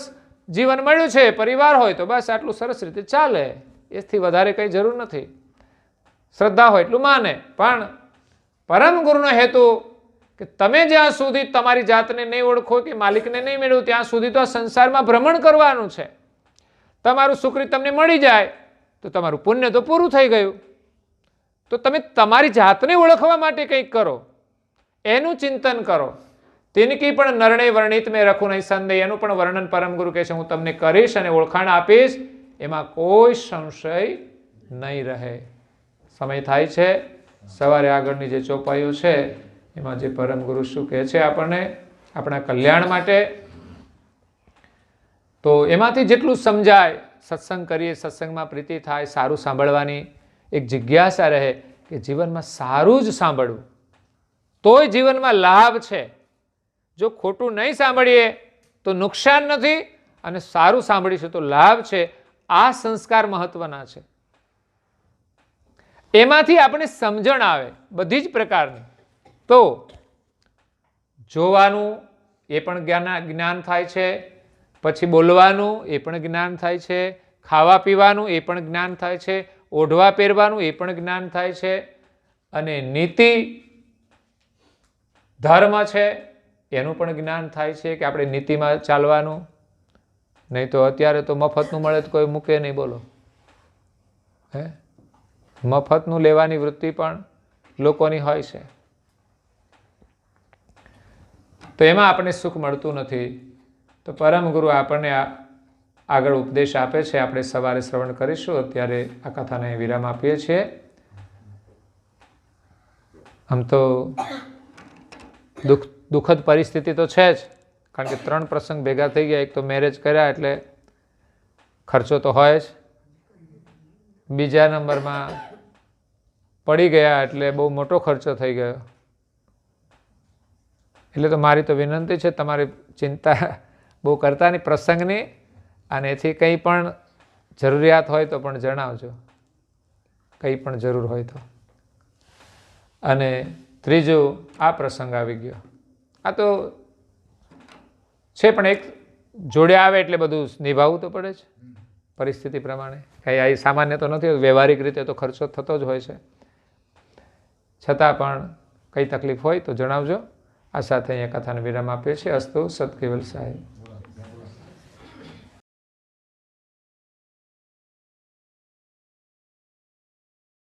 જીવન મળ્યું છે, પરિવાર હોય તો બસ આટલું સરસ રીતે ચાલે, એથી વધારે કંઈ જરૂર નથી. શ્રદ્ધા હોય એટલું માને. પણ પરમ ગુરુનો હેતુ કે તમે જ્યાં સુધી તમારી જાતને નહીં ઓળખો કે માલિકને નહીં મેળવો ત્યાં સુધી તો આ સંસારમાં ભ્રમણ કરવાનું છે. તમારું સુકૃત તમને મળી જાય તો તમારું પુણ્ય તો પૂરું થઈ ગયું. તો તમે તમારી જાતને ઓળખવા માટે કંઈક કરો, એનું ચિંતન કરો. તિનકી પણ નરણે વર્ણિત મેં રખું નહીં સંદેહ, એનું પણ વર્ણન પરમ ગુરુ કહે છે હું તમને કરીશ અને ઓળખાણ આપીશ, એમાં કોઈ સંશય નહીં રહે. સમય થાય છે. સવારે આગળની જે ચોપાઈઓ છે એમાં જે પરમ ગુરુ શું કહે છે આપણને આપણા કલ્યાણ માટે, તો એમાંથી જેટલું સમજાય, સત્સંગ કરીએ, સત્સંગમાં પ્રીતિ થાય, સારું સાંભળવાની એક જિજ્ઞાસા રહે કે જીવનમાં સારું જ સાંભળવું તોય જીવનમાં લાભ છે. જો ખોટું નહીં સાંભળીએ તો નુકસાન નથી, અને સારું સાંભળીશું તો લાભ છે. આ સંસ્કાર મહત્વના છે. એમાંથી આપણે સમજણ આવે બધી જ પ્રકારની. તો જોવાનું એ પણ જ્ઞાન થાય છે, પછી બોલવાનું એ પણ જ્ઞાન થાય છે, ખાવા પીવાનું એ પણ જ્ઞાન થાય છે, ઓઢવા પહેરવાનું એ પણ જ્ઞાન થાય છે, અને નીતિ ધર્મ છે એનું પણ જ્ઞાન થાય છે કે આપણે નીતિમાં ચાલવાનું. નહીં તો અત્યારે તો મફતનું મળે તો કોઈ મૂકે નહીં. બોલો હે, મફતનું લેવાની વૃત્તિ પણ લોકોની હોય છે. તો એમાં આપણને સુખ મળતું નથી. તો પરમ ગુરુ આપણને આગળ ઉપદેશ આપે છે. આપણે સવારે શ્રવણ કરીશું. અત્યારે આ કથાને વિરામ આપીએ છીએ. આમ તો દુઃખદ પરિસ્થિતિ તો છે જ, કારણ કે 3 પ્રસંગ ભેગા થઈ ગયા. એક તો મેરેજ કર્યા એટલે ખર્ચો તો હોય જ, બીજા નંબરમાં પડી ગયા એટલે બહુ મોટો ખર્ચો થઈ ગયો. એટલે તો મારી તો વિનંતી છે તમારી ચિંતા બહુ કરતા નહીં પ્રસંગની, અને એથી કંઈ પણ જરૂરિયાત હોય તો પણ જણાવજો, કંઈ પણ જરૂર હોય તો. અને ત્રીજું, આ પ્રસંગ આવી ગયો. આ તો છે પણ એક જોડે આવે એટલે બધું નિભાવવું તો પડે જ પરિસ્થિતિ પ્રમાણે. કંઈ આ સામાન્ય તો નથી, વ્યવહારિક રીતે તો ખર્ચો થતો જ હોય છે. છતાં પણ કંઈ તકલીફ હોય તો જણાવજો. આ સાથે અહીંયા કથાને વિરામ આપીએ છીએ. અસ્તુ સત કેવલ સાહેબ.